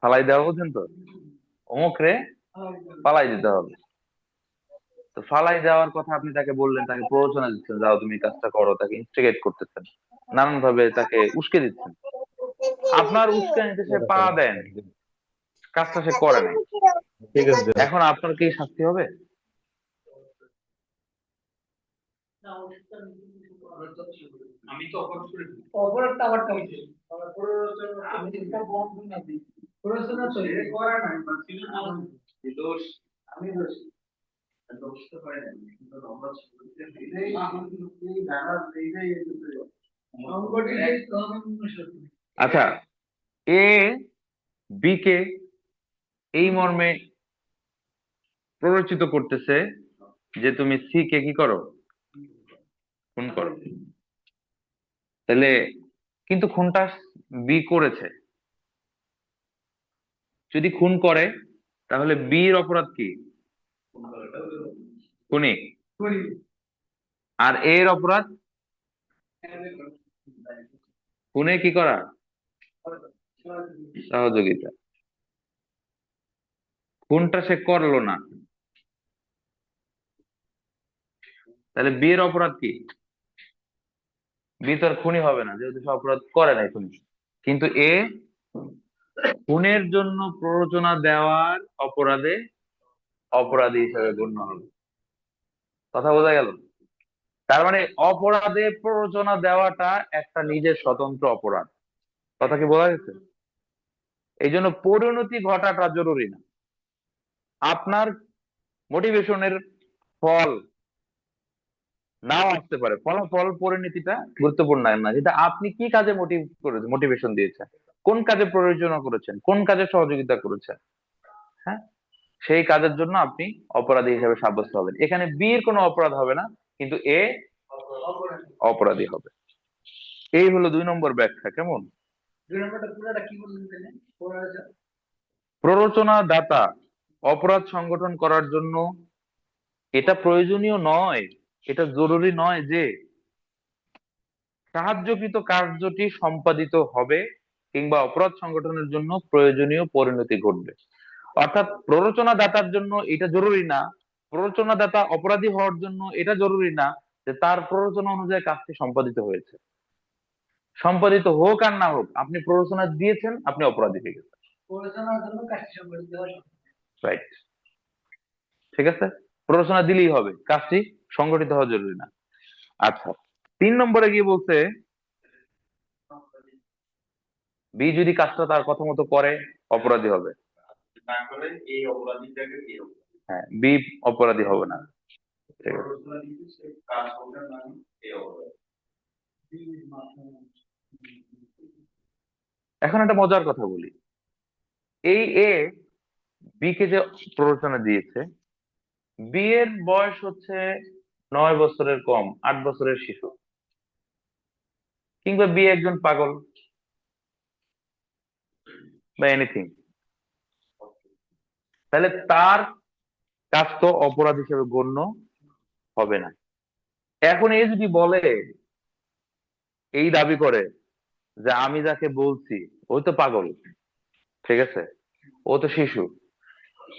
ফালাই দেওয়া বুঝেন তো, অমুকরে ফালাই দিতে হবে। তো ফালাই দেওয়ার কথা আপনি তাকে বললেন, তাকে প্ররোচনা দিচ্ছেন, যাও তুমি এই কাজটা করো, তাকে ইনস্টিগেট করতেছেন, নানান ভাবে তাকে উস্কে দিচ্ছেন। আপনার উস্কানিতে সে পা দেয়নি, কাজটা সে করে নাই, ঠিক আছে। এখন আপনার কি শাস্তি হবে? আমি তো অপরাধ করি, অপরাধটা আবার কেমন ছিল? প্ররোচনা আমি একটা বন্ধ না দিই, প্ররোচনা তো এ করা নাই বা ছিল আমি দোষ, আমি দোষ, দোষ তো হয় না, কিন্তু অপরাধ করতে এই ধারা এইটাই সংগঠিত তদন্ত সত্যি। আচ্ছা, এ বি কে এই মর্মে প্ররোচিত করতেছে যে তুমি সি কে কি করো, খুন করো। তাহলে কিন্তু খুনটা বি করেছে, যদি খুন করে তাহলে বির অপরাধ কি, খুনি। করি আর এর অপরাধ খুনে কি করা, সহযোগিতা। খুনটা সে করলো না, তাহলে বিয়ের অপরাধ কি, বি তো আর খুনি হবে না যেহেতু সে অপরাধ করে নাই খুনি। কিন্তু এ খুনের জন্য প্ররোচনা দেওয়ার অপরাধে অপরাধী হিসেবে গণ্য হবে। কথা বোঝা গেল? তার মানে অপরাধে প্ররোচনা দেওয়াটা একটা নিজের স্বতন্ত্র অপরাধ। কথা কি বোঝা গেছে? এই জন্য পরিণতি ঘটাটা জরুরি না। আপনার মোটিভেশনের ফল নাও আসতে পারে, ফলাফল পরিণতিটা গুরুত্বপূর্ণ না, যেটা আপনি কি কাজে মোটিভেশন দিয়েছেন, কোন কাজে প্রয়োজনা করেছেন, কোন কাজে সহযোগিতা করেছেন, হ্যাঁ, সেই কাজের জন্য আপনি অপরাধী হিসেবে সাব্যস্ত হবেন। এখানে বি এর কোনো অপরাধ হবে না, কিন্তু এ অপরাধী হবে। এই হলো 2 নম্বর ব্যাখ্যা। কেমন? দুই নম্বরটা পুরোটা কি বললেন তাহলে? প্ররোচনা দাতা অপরাধ সংগঠন করার জন্য এটা প্রয়োজনীয় নয়, এটা জরুরি নয় যে সাহায্যকৃত কার্যটি সম্পাদিত হবে কিংবা অপরাধ সংগঠনের জন্য প্রয়োজনীয় পরিণতি ঘটবে। অর্থাৎ প্ররোচনা দাতার জন্য এটা জরুরি না, প্ররোচনা দাতা অপরাধী হওয়ার জন্য এটা জরুরি না যে তার প্ররোচনা অনুযায়ী কাজটি সম্পাদিত হয়েছে। সম্পাদিত হোক আর না হোক, আপনি প্ররোচনা দিয়েছেন, আপনি অপরাধী হয়ে গেছেন। প্ররোচনার জন্য কাজটি সম্পাদিত হয়। রাইট, ঠিক আছে, প্ররোচনা দিলেই হবে, কাজটি সংগঠিত হওয়া জরুরি না। আচ্ছা, 3 নম্বরে গিয়ে বলছে বি যদি কাজটা তার কথা মতো করে অপরাধী হবে, না করে এই অপরাধীটাকে কি হবে? হ্যাঁ, বি অপরাধী হবে না। ঠিক আছে, প্ররোচনা দিতে সে কাজ হবে না, এই অপরাধ। এখন একটা মজার কথা বলি। এই এ বি কে যে প্ররোচনা দিয়েছে, বি এর বয়স হচ্ছে 9 বছরের কম, 8 বছরের শিশু, কিংবা বি একজন পাগল বা এনিথিং, তাহলে তার কাজ তো অপরাধ হিসেবে গণ্য হবে না। এখন এ যদি বলে, এই দাবি করে যে আমি যাকে বলছি ওই তো পাগল, ঠিক আছে, ও তো শিশু,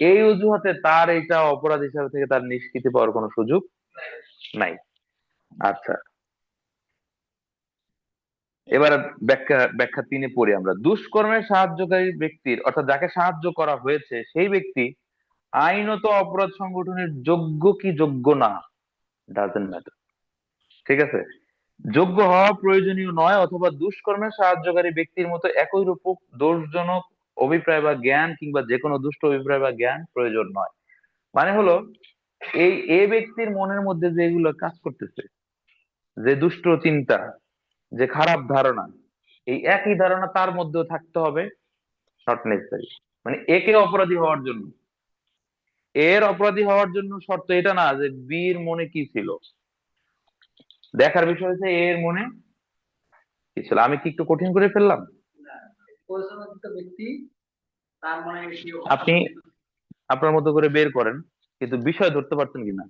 এই অজুহাতে তার এইটা অপরাধ হিসাবে থেকে তার নিষ্কৃতি পাওয়ার কোনো সুযোগ নাই। আচ্ছা, এবার ব্যাখ্যা ব্যাখ্যা 3-এ পড়ি আমরা। দুষ্কর্মের সাহায্যকারী ব্যক্তির অর্থাৎ যাকে সাহায্য করা হয়েছে সেই ব্যক্তি আইনত অপরাধ সংগঠনের যোগ্য কি যোগ্য না, ডাজেন্ট ম্যাটার। ঠিক আছে, যোগ্য হওয়া প্রয়োজনীয় নয়, অথবা দুষ্কর্মের সাহায্যকারী ব্যক্তির মতো একই রূপক দোষজনক অভিপ্রায় বা জ্ঞান কিংবা যে কোনো দুষ্ট অভিপ্রায় বা জ্ঞান প্রয়োজন নয়। মানে হলো এই এ ব্যক্তির মনের মধ্যে যেগুলো কাজ করতেছে, যে দুষ্ট চিন্তা, যে খারাপ ধারণা, এই একই ধারণা তার মধ্যেও থাকতে হবে, নট নেসেসারি। মানে একে অপরাধী হওয়ার জন্য, এর অপরাধী হওয়ার জন্য শর্ত এটা না যে বীর মনে কি ছিল। দেখার বিষয় হচ্ছে এর মনে কি ছিল। আমি কি একটু কঠিন করে ফেললাম? পরিচালিত ব্যক্তি তার মানে কি আপনি আপনার মতো করে বের করেন, কিন্তু বিষয় ধরতে পারছেন কিনা।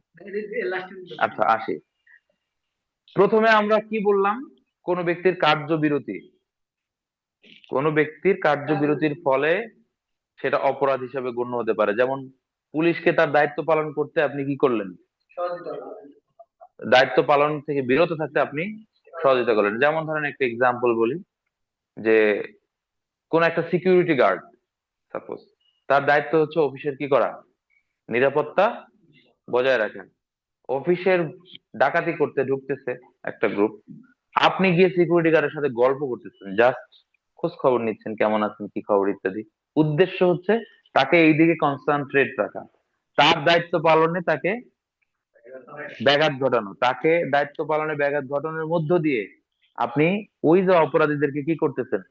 আচ্ছা আসি, প্রথমে আমরা কি বললাম, কোন ব্যক্তির কার্যবিরতি, কোন ব্যক্তির কার্যবিরতির ফলে সেটা অপরাধ হিসেবে গণ্য হতে পারে। যেমন পুলিশকে তার দায়িত্ব পালন করতে আপনি কি করলেন, দায়িত্ব পালন থেকে বিরত থাকতে আপনি সহযোগিতা করলেন। যেমন ধরেন একটা এক্সাম্পল বলি, যে কোন একটা সিকিউরিটি গার্ড, সাপোজ তার দায়িত্ব হচ্ছে অফিসের কি করা, নিরাপত্তা বজায় রাখেন। অফিসের ডাকাতি করতে ঢুকতেছে একটা গ্রুপ, আপনি গিয়ে সিকিউরিটি গার্ডের সাথে গল্প করতেছেন, জাস্ট খোঁজ খবর নিচ্ছেন, কেমন আছেন, কি খবর ইত্যাদি। উদ্দেশ্য হচ্ছে তাকে এই দিকে কনসেন্ট্রেট রাখা, তার দায়িত্ব পালনে তাকে ব্যাঘাত ঘটানো, তাকে দায়িত্ব পালনে ব্যাঘাত ঘটানোর মধ্য দিয়ে আপনি ওই যে অপরাধীদেরকে কি করতেছেন,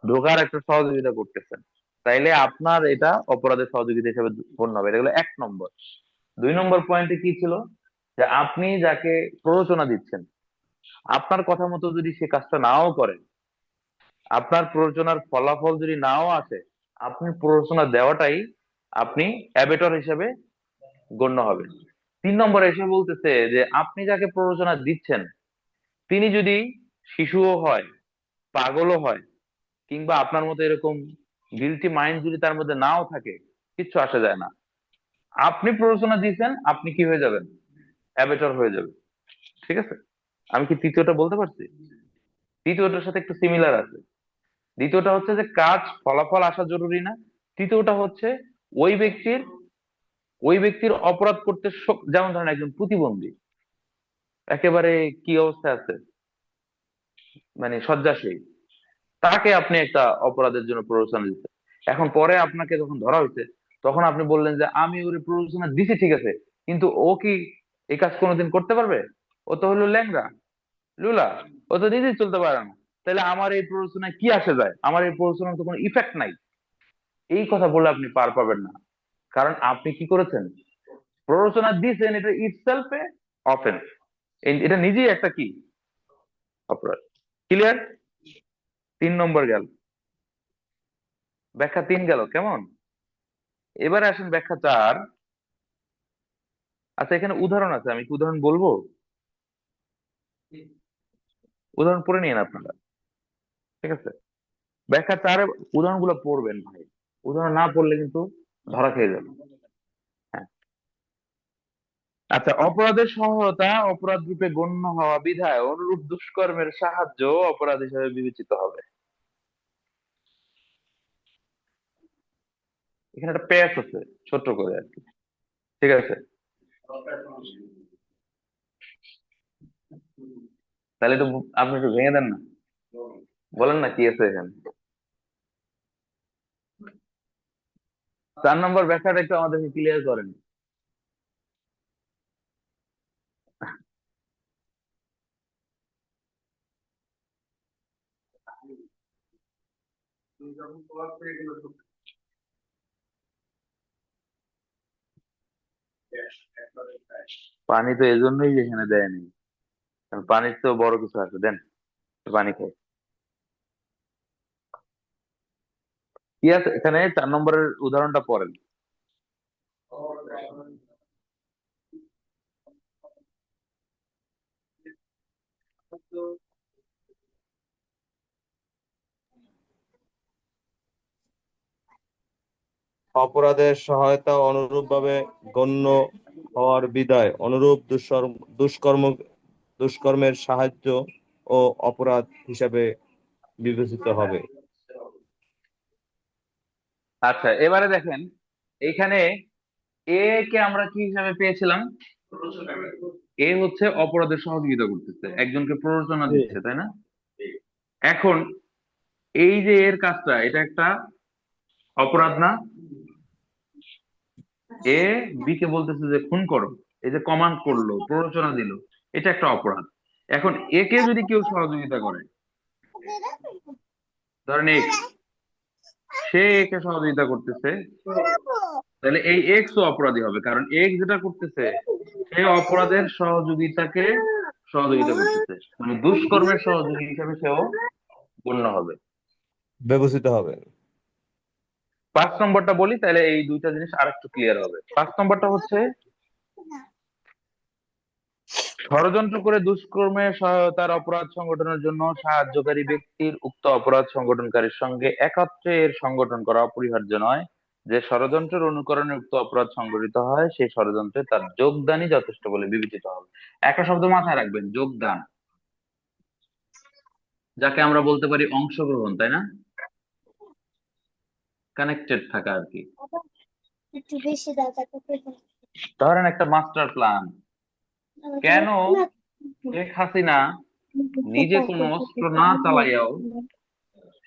ঢোকার একটা সহযোগিতা করতেছেন। তাইলে আপনার এটা অপরাধের সহযোগিতা হিসেবে গণ্য হবে। এটা হলো 1 নম্বর। 2 নম্বর পয়েন্টে কি ছিল, যে আপনি যাকে প্ররোচনা দিচ্ছেন, আপনার কথা মতো যদি সে কাজটা নাও করে, আপনার প্ররোচনার ফলাফল যদি নাও আসে, আপনি প্ররোচনা দেওয়াটাই আপনি অ্যাবেটর হিসেবে গণ্য হবে। 3 নম্বরে এসে বলতেছে যে আপনি যাকে প্ররোচনা দিচ্ছেন তিনি যদি শিশুও হয়, পাগলও হয়, কিংবা আপনার মতো এরকম গিলটি মাইন্ড যদি তার মধ্যে নাও থাকে, কিচ্ছু আসা যায় না। আপনি প্ররোচনা দিয়েছেন, আপনি কি হয়ে যাবেন, অ্যাবেটর হয়ে যাবে। ঠিক আছে, আমি কি তৃতীয়টা বলতে পারছি? তৃতীয়টার সাথে একটু সিমিলার আছে। দ্বিতীয়টা হচ্ছে যে কাজ ফলাফল আসা জরুরি না। তৃতীয়টা হচ্ছে ওই ব্যক্তির ওই ব্যক্তির অপরাধ করতে যেমন ধরেন একজন প্রতিবন্ধী, একেবারে কি অবস্থায় আছে, মানে শয্যাশয়ী, তাকে আপনি একটা অপরাধের জন্য প্ররোচনা দিচ্ছেন। এখন পরে আপনাকে যখন ধরা হয়েছে, তখন আপনি বললেন যে আমি ওর প্ররোচনা দিছি ঠিক আছে, কিন্তু ও কি এই কাজ কোনোদিন করতে পারবে? ও তো হলো ল্যাংড়া, লুলা, ও তো নিজেই চলতে পারে না। তাহলে আমার এই প্ররোচনায় কি আসে যায়, আমার এই প্ররোচনার তো কোনো ইফেক্ট নাই। এই কথা বলে আপনি পার পাবেন না, কারণ আপনি কি করেছেন, প্ররোচনা দিয়েছেন, এটা ইটসেলফ এ অফেন্স, এটা নিজেই একটা কি অপরাধ। ক্লিয়ার? 3 নম্বর গেল, ব্যাখ্যা 3 গেল কেমন। এবারে আসেন ব্যাখ্যা 4। আচ্ছা এখানে উদাহরণ আছে, আমি কি উদাহরণ বলবো? উদাহরণ পড়ে নিন আপনারা। ঠিক আছে, ব্যাখ্যা 4 উদাহরণগুলো পড়বেন ভাই, উদাহরণ না পড়লে কিন্তু ধরা খেয়ে যাবে। হ্যাঁ, আচ্ছা, অপরাধের সহায়তা অপরাধ রূপে গণ্য হওয়া বিধায় অনুরূপ দুষ্কর্মের সাহায্য অপরাধ হিসেবে বিবেচিত হবে। এখানে একটা প্যাচ আছে, ছোট করে আর কি। ঠিক আছে, তাহলে একটু আপনি একটু ভেঙে দেন না, বলেন না কি আছে এখানে। 4 নম্বর ব্যাখ্যাটা একটু আমাদেরকে ক্লিয়ার করেন। পানি তো এজন্যই এখানে দেয়নি, কারণ পানির তো বড় কিছু আছে, দেন একটু পানি খাই। কি আছে এখানে, 4 নম্বরের উদাহরণটা পড়েন। অপরাধের সহায়তা অনুরূপভাবে গণ্য হওয়ার বিধায় অনুরূপ দুষ্কর্মের সাহায্য ও অপরাধ হিসাবে বিবেচিত হবে। আচ্ছা, এবারে দেখেন এখানে এ কে আমরা কি হিসাবে পেয়েছিলাম? এ হচ্ছে অপরাধের সহযোগিতা করতেছে, একজনকে প্ররোচনা দিচ্ছে, তাই না? এখন এই যে এর কাজটা, এটা একটা অপরাধ না? এ বি কে বলতেছে যে খুন করো, এই যে কমান্ড করলো, প্ররোচনা দিল, এটা একটা অপরাধ। এখন একে যদি কেউ সহযোগিতা করে, ধরেন এক্স, সে একে সহযোগিতা করতেছে, তাহলে এই এক্স ও অপরাধী হবে, কারণ এক্স যেটা করতেছে সে অপরাধের সহযোগিতাকে সহযোগিতা করতেছে, মানে দুষ্কর্মের সহযোগী হিসেবে সেও গণ্য হবে। বিবেচিত হবে। 5 নম্বরটা বলি, তাহলে এই দুইটা জিনিস আরেকটু ক্লিয়ার হবে। 5 নম্বরটা হচ্ছে ষড়যন্ত্র করে দুষ্কর্মে সহায়তার অপরাধ সংগঠনের জন্য সাহায্যকারী ব্যক্তির উক্ত অপরাধ সংগঠনকারীর সঙ্গে একত্রে এর সংগঠন করা অপরিহার্য নয়। যে ষড়যন্ত্রের অনুকরণে উক্ত অপরাধ সংগঠিত হয় সেই ষড়যন্ত্রে তার যোগদানই যথেষ্ট বলে বিবেচিত হবে। একটা শব্দ মাথায় রাখবেন, যোগদান, যাকে আমরা বলতে পারি অংশগ্রহণ, তাই না? কানেক্টেড থাকা আর কি। একটু বেশি দাও তারপর ধরেন একটা মাস্টার প্ল্যান, কেন শেখ হাসিনা নিজে কোনো অস্ত্র না চালাইয়াও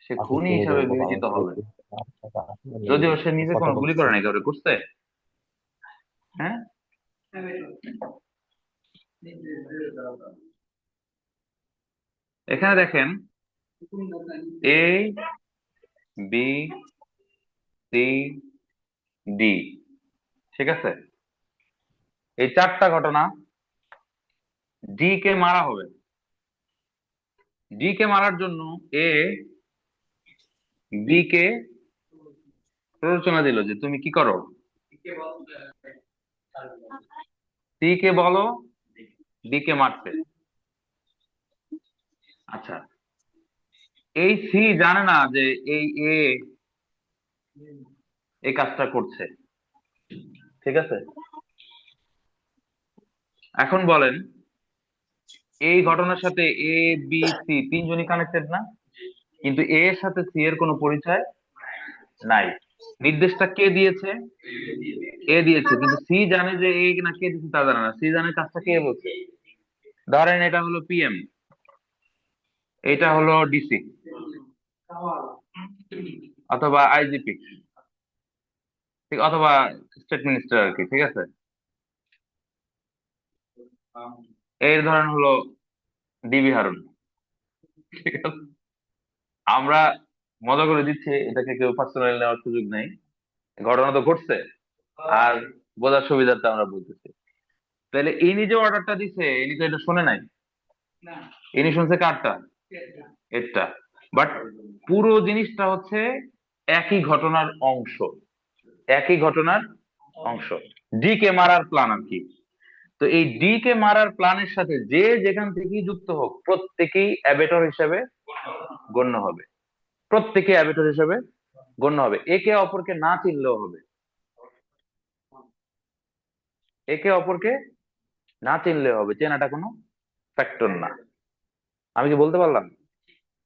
সে খুনি হিসাবে বিবেচিত হবে, যদিও সে নিজে কোনো গুলি করে নাই, কাউকে করছে? হ্যাঁ, এখানে দেখেন এ বি সি ডি, ঠিক আছে? এই 4টা ঘটনা, ডি কে মারা হবে। ডি কে মারার জন্য এ বি কে প্ররোচনা দিল যে তুমি কি করো, সি কে বলো ডি কে মারতে। আচ্ছা, এই সি জানে না যে এই এ এই কাজটা করছে, ঠিক আছে? এখন বলেন এই ঘটনার সাথে এ বি সি তিনজনই কানেক্টেড না? কিন্তু এ এর সাথে সি এর কোনো পরিচয় নাই। নির্দেশটা কে দিয়েছে? এ দিয়েছে, কিন্তু সি জানে যে এ না কে দিয়েছে তা জানে না, সি জানে কাজটা কে বলছে। ধরেন এটা হলো পিএম, এটা হলো ডিসি অথবা আইজিপি, ঠিক, অথবা স্টেট মিনিস্টার আর কি, ঠিক আছে? এর ধরেন হলো ডিবি হারুন, ঠিক আছে? আমরা মজা করে দিচ্ছি, এটাকে কেউ পার্সোনালি নেওয়ার সুযোগ নেই, ঘটনা তো ঘটছে, আর বোঝার সুবিধার্থে আমরা বলতেছি। তাহলে ইনি যে অর্ডারটা দিছে ইনি তো এটা শোনে নাই, ইনি শুনছে কারটা? এটা। বাট পুরো জিনিসটা হচ্ছে একই ঘটনার অংশ, একই ঘটনার অংশ, ডি কে মারার প্ল্যান আর কি। তো এই ডি কে মারার প্ল্যানের সাথে যে যেখান থেকেই যুক্ত হোক প্রত্যেকেই অ্যাবেটর হিসেবে গণ্য হবে, প্রত্যেকে অ্যাবেটর হিসেবে গণ্য হবে, একে অপরকে না চিনলেও হবে, একে অপরকে না চিনলেও হবে, চেনাটা কোনো ফ্যাক্টর না। আমি কি বলতে পারলাম?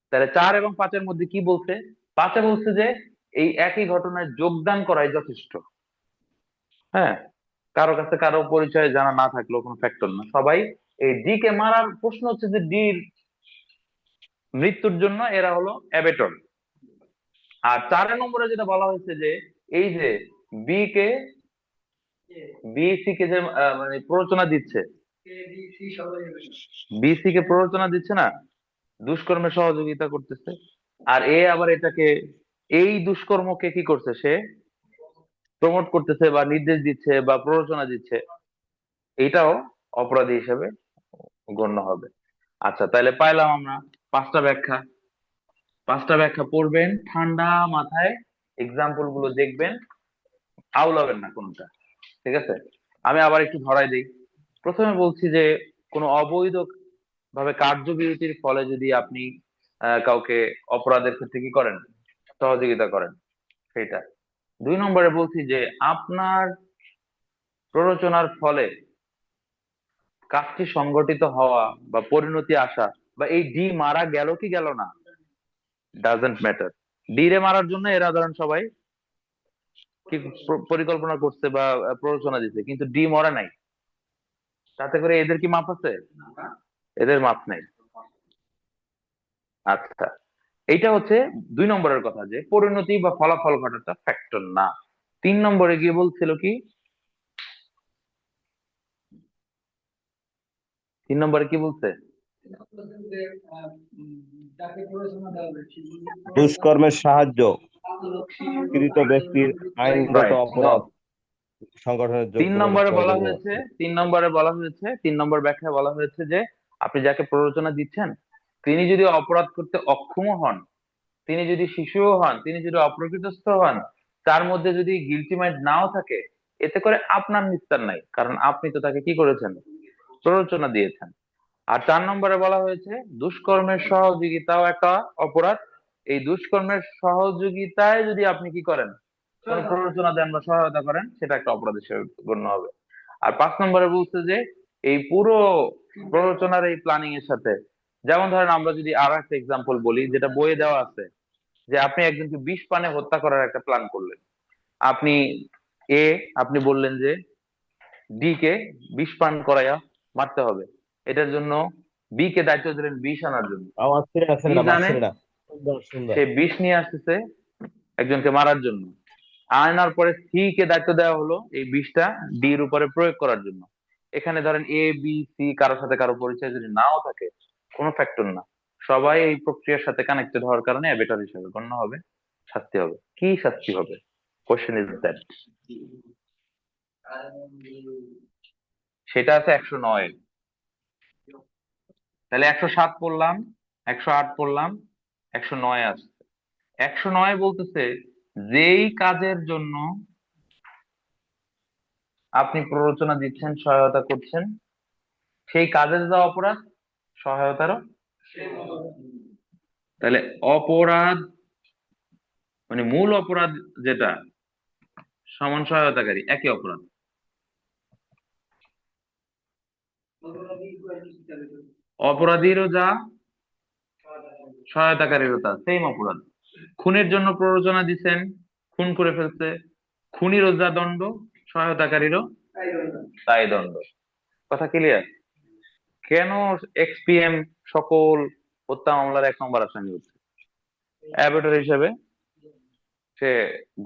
তাহলে 4 এবং 5-এর মধ্যে কি বলছে? 5-এ বলছে যে এই একই ঘটনায় যোগদান করাই যথেষ্ট। হ্যাঁ, কারো কাছে কারো পরিচয় জানা না থাকলেও কোনো ফ্যাক্টর না, সবাই এই ডি কে মারার প্রশ্ন হচ্ছে যে ডির মৃত্যুর জন্য এরা হলো অ্যাবেটর। আর 4 নম্বরে যেটা বলা হয়েছে যে এই যে বি কে বিসি কে যে মানে প্ররোচনা দিচ্ছে, বিসি কে প্ররোচনা দিচ্ছে না, দুষ্কর্মে সহযোগিতা করতেছে, আর এ আবার এটাকে এই দুষ্কর্মকে কি করছে, সে প্রমোট করতেছে বা নির্দেশ দিচ্ছে বা প্ররোচনা দিচ্ছে, এটাও অপরাধী হিসেবে গণ্য হবে। আচ্ছা, তাহলে পাইলাম আমরা 5টা ব্যাখ্যা। 5টা ব্যাখ্যা পড়বেন ঠান্ডা মাথায়, এক্সাম্পল গুলো দেখবেন, আউলাবেন না কোনটা, ঠিক আছে? আমি আবার একটু ধরাই দিই। প্রথমে বলছি যে কোনো অবৈধ ভাবে কার্যবিরতির ফলে যদি আপনি কাউকে অপরাধের ক্ষেত্রে কি করেন, সহযোগিতা করেন, সেটা। 2 নম্বরে বলছি যে আপনার প্ররোচনার ফলে কাজটি সংগঠিত হওয়া বা পরিণতি আসা বা এই ডি মারা গেল কি গেল না, ডাজেন্ট ম্যাটার। ডি রে মারার জন্য এরা ধরেন সবাই কি পরিকল্পনা করছে বা প্ররোচনা দিচ্ছে, কিন্তু ডি মরা নাই, তাতে করে এদের কি মাপ আছে? এদের মাপ নাই। আচ্ছা, এইটা হচ্ছে 2 নম্বরের কথা, যে পরিণতি বা ফলাফল ঘটাটা ফ্যাক্টর না। 3 নম্বরে গিয়ে বলছিল কি, 3 নম্বরে কি বলছে? যাকে প্ররোচনা দেওয়া হবে দুষ্কর্মের সাহায্য কৃত ব্যক্তির আইনগত রাইট। অপরাধ সংগঠনের তিন যোগ্য বলে নম্বরে বলা প্রয়োজনীয়। হয়েছে, 3 নম্বর ব্যাখ্যায় বলা হয়েছে যে আপনি যাকে প্ররোচনা দিচ্ছেন তিনি যদি অপরাধ করতে অক্ষম হন, তিনি যদি শিশুও হন, তিনি যদি অপ্রকৃতস্থ হন, তার মধ্যে যদি গিলটি মাইন্ড নাও থাকে, এতে করে আপনার নিস্তার নাই, কারণ আপনি তো তাকে কি করেছেন? প্ররোচনা দিয়েছেন। আর 4 নম্বরে বলা হয়েছে দুষ্কর্মের সহযোগিতাও একটা অপরাধ। এই দুষ্কর্মের সহযোগিতায় যদি আপনি কি করেন, কোন প্ররোচনা দেন বা সহায়তা করেন, সেটা একটা অপরাধ হিসেবে গণ্য হবে। আর 5 নম্বরে বলছে যে এই পুরো প্ররোচনার এই প্ল্যানিং এর সাথে, যেমন ধরেন আমরা যদি আরো একটা এক্সাম্পল বলি যেটা বইয়ে দেওয়া আছে, যে আপনি একজনকে বিষ পানে হত্যা করার একটা প্ল্যান করলেন। আপনি এ, আপনি বললেন যে ডি কে বিষ পান করাইয়া মারতে হবে, এটার জন্য বি কে দায়িত্ব দিলেন বিষ আনার জন্য। আমার ছেড়ে আসেন বি না, জানে মারছেন না। সুন্দর সুন্দর। সে বিষ নিয়ে আসতেছে একজনকে মারার জন্য, আনার পরে সি কে দায়িত্ব দেওয়া হলো এই বিষটা ডির উপরে প্রয়োগ করার জন্য। এখানে ধরেন এ বি সি কারোর সাথে কারো পরিচয় যদি নাও থাকে, কোনো ফ্যাক্টর না, সবাই এই প্রক্রিয়ার সাথে কানেক্টেড হওয়ার কারণে অ্যাবেটর হিসেবে গণ্য হবে, শাস্তি হবে। কি শাস্তি হবে? Question is that. সেটা আছে 109। তাহলে 107 পড়লাম, 108 পড়লাম, 109 আছে। 109 বলতেছে যেই কাজের জন্য আপনি প্ররোচনা দিচ্ছেন, সহায়তা করছেন, সেই কাজের যা অপরাধ, সহায়তারও। তাহলে অপরাধ মানে মূল অপরাধ যেটা সমান সহায়তাকারী, একই অপরাধ। অপরাধীরও যা, সহায়তাকারীরও তা, সেম অপরাধ। খুনের জন্য প্ররোচনা দিচ্ছেন, খুন করে ফেলছে, খুনিরও যা দণ্ড, সহায়তাকারীরও তাই দণ্ড। কথা ক্লিয়ার? কেন এক্সপিএম সকল হত্যা মামলার 1 নম্বর আসামি হচ্ছে? অ্যাবেটর হিসেবে সে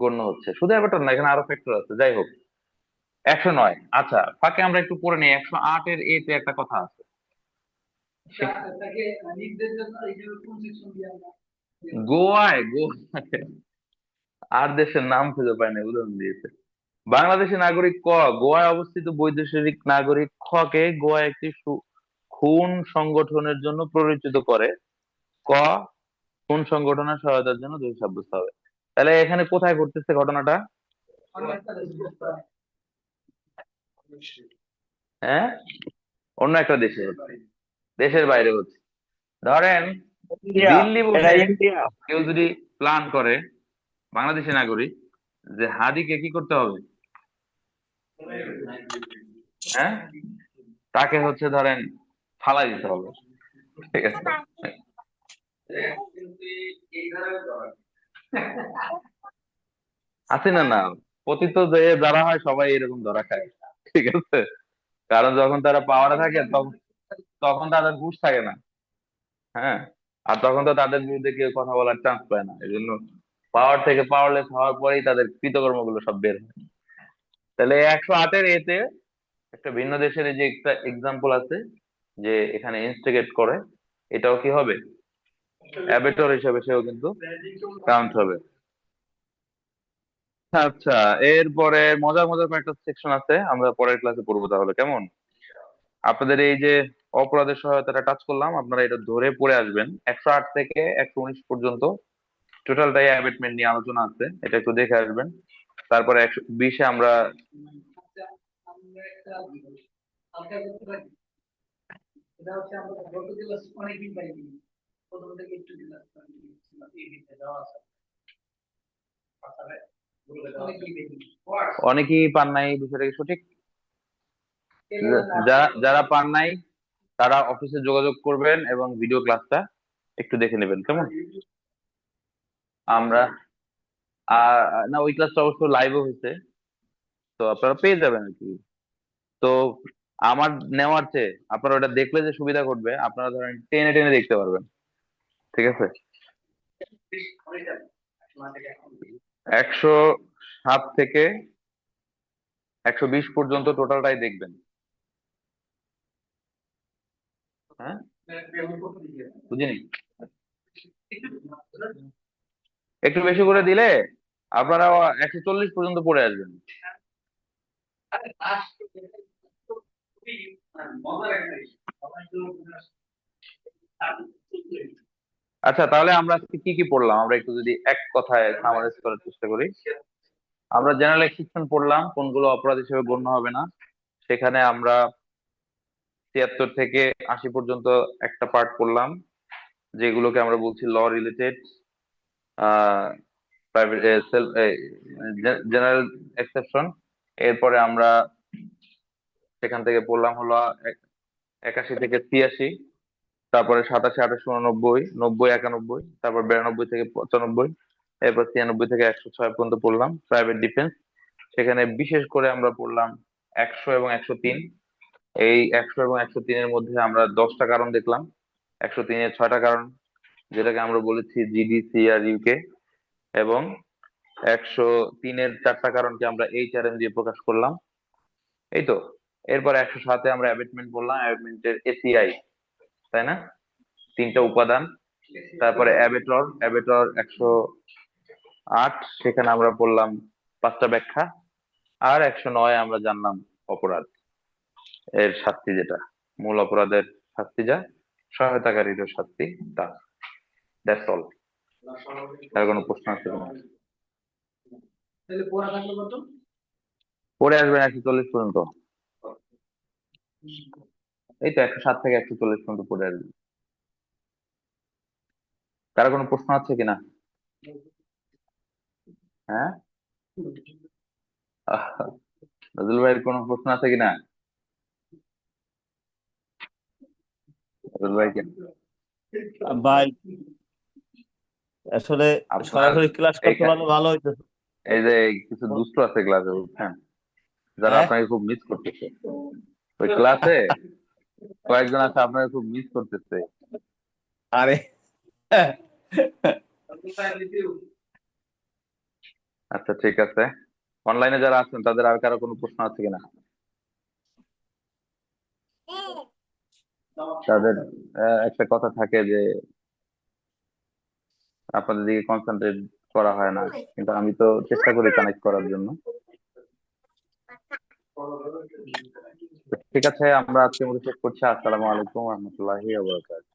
গণ্য হচ্ছে। শুধু অ্যাবেটর না, এখানে আরো ফ্যাক্টর আছে। যাই হোক, 109। আচ্ছা, ফাঁকে আমরা একটু পড়ে নিই। 108-এর এ তে একটা কথা আছে। তাকে নির্দেশ জন্য এইভাবে কোন সেকশন দিয়ে আমরা গোয়ায়, আর দেশের নাম খুঁজে পায় না, উদাহরণ দিয়েছে। বাংলাদেশের নাগরিক ক গোয়ায় অবস্থিত বৈদেশিক নাগরিক খ কে গোয়া একটি খুন সংগঠনের জন্য প্ররোচিত করে, ক খুন সংগঠনের সহায়তার জন্য দোষী সাব্যস্ত হবে। তাহলে এখানে কোথায় ঘটতেছে ঘটনাটা? অন্য একটা দেশে করতে হয়। হ্যাঁ, অন্য একটা দেশে হচ্ছে, দেশের বাইরে হচ্ছে। ধরেন ইন্ডিয়া, দিল্লি এটা বসে ইন্ডিয়া। কেউ যদি প্ল্যান করে, বাংলাদেশি নাগরিক, যে হাদিকে কি করতে হবে, হ্যাঁ, তাকে হচ্ছে ধরেন ফালাই দিতে হবে, ঠিক আছে? কিন্তু এই ধারায় ধরা আছে না? না, পতিত যে যারা হয় সবাই এরকম ধরা খায়, ঠিক আছে? কারণ যখন তারা পাওয়ারে থাকে তখন তখন তাদের হুঁশ থাকে না। হ্যাঁ, আর তখন তো তাদের বিরুদ্ধে কেউ কথা বলার চান্স পায় না, এই জন্য পাওয়ার থেকে পাওয়ারলেস হওয়ার পরেই তাদের কৃতকর্মগুলো সব বের হয়। তাহলে 108-এর এতে একটা ভিন্ন দেশের এই যে একটা এক্সাম্পল আছে, যে এখানে ইনস্টিগেট করে, এটাও কি হবে? অ্যাবেটর হিসেবে সেও কিন্তু কাউন্ট হবে। আচ্ছা, এরপরে মজার মজার কয়েকটা সেকশন আছে, আমরা পরের ক্লাসে পড়বো। তাহলে কেমন? আপনাদের এই যে অপরাধের সহায়তাটা টাচ করলাম, আপনারা এটা ধরে পড়ে আসবেন। 108 থেকে 119 পর্যন্ত টোটালটাই অ্যাবেটমেন্ট নিয়ে আলোচনা আছে, এটা একটু দেখে আসবেন। তারপরে 120-এ আমরা আচ্ছা, আমরা একটা হালকা করতে পারি। এটা হচ্ছে আমরা গত ক্লাস অনেকদিন পাইনি, প্রথম থেকে একটু ক্লাস এই দিকে যাওয়া আছে। অনেকদিন পাইনি। অনেকেই পান নাই বিষয়টা কি সঠিক? যারা যারা পান নাই তারা অফিসে যোগাযোগ করবেন এবং ভিডিও ক্লাসটা একটু দেখে নেবেন, কেমন? আমরা না, ওই ক্লাসটা অবশ্য লাইভও হয়েছে, তো আপনারা পেয়ে যাবেন আর কি। তো আমার নেওয়ার চেয়ে আপনারা ওটা দেখলে যে সুবিধা ঘটবে, আপনারা ধরেন টেনে টেনে দেখতে পারবেন, ঠিক আছে? 107 থেকে 120 পর্যন্ত টোটালটাই দেখবেন। হ্যাঁ, বুঝিনি। একটু বেশি করে দিলে আপনারা 140 পর্যন্ত পড়ে আসবেন। আচ্ছা, তাহলে আমরা আজকে কি কি পড়লাম আমরা একটু যদি এক কথায় সামারাইজ করার চেষ্টা করি। আমরা জেনারেল এক্সেপশন পড়লাম, কোনগুলো অপরাধ হিসেবে গণ্য হবে না। সেখানে আমরা 73 থেকে 80 পর্যন্ত একটা পার্ট পড়লাম, যেগুলোকে আমরা বলছি law related, private, general exception. এরপরে আমরা সেখান থেকে পড়লাম হলো 81 থেকে 83, তারপরে 87, 88, 89, 90, 91, তারপর 92 থেকে 95, এরপর 93 থেকে 106 পর্যন্ত পড়লাম প্রাইভেট ডিফেন্স। সেখানে বিশেষ করে আমরা পড়লাম 100 এবং 103। এই 100 এবং 103-এর মধ্যে আমরা 10টা কারণ দেখলাম, 103-এর 6টা কারণ, যেটাকে আমরা বলেছি জিডি, সি আর ইউকে, এবং 103-এর 4টা কারণকে আমরা এইচআরএম দিয়ে প্রকাশ করলাম। এই তো। এরপর 107-এ আমরা অ্যাবেটমেন্ট বললাম, অ্যাবেটমেন্টের এসিআই, তাই না, 3টা উপাদান। তারপরে অ্যাবেটর, অ্যাবেটর 108, সেখানে আমরা বললাম 5টা ব্যাখ্যা। আর 109-এ আমরা জানলাম অপরাধ এর শাস্তি, যেটা মূল অপরাধের শাস্তি, যা সহায়তাকারীরও শাস্তি, তা। That's all. তার কোনো প্রশ্ন আছে কিনা? তাহলে পড়া থাকলো কত? পরে আসবেন 140 পর্যন্ত। এই তো 107 থেকে 140 পর্যন্ত পড়ে আসবেন। কারো কোনো প্রশ্ন আছে কিনা? হ্যাঁ, নজরুল ভাইয়ের কোনো প্রশ্ন আছে কিনা? নজরুল ভাই ভাই আসলে আপনার সরাসরি ক্লাস করতে এখানে পারলে ভালো হইতো। এই যে কিছু দুষ্ট আছে ক্লাসে, বুঝছেন, যারা হ্যাঁ, আপনাকে খুব মিস করতেছে। ওই ক্লাসে কয়েকজন আছে আপনাকে খুব মিস করতেছে। আরে আচ্ছা, ঠিক আছে। অনলাইনে যারা আছেন তাদের আর কারো কোনো প্রশ্ন আছে কিনা? তাদের একটা কথা থাকে যে আপনাদের দিকে কনসেন্ট্রেট করা হয় না, কিন্তু আমি তো চেষ্টা করি কানেক্ট করার জন্য। ঠিক আছে, আমরা আজকের মতো শেষ করছি। আসসালামু আলাইকুম রহমতুল্লাহি ওয়া বারাকাতুহু।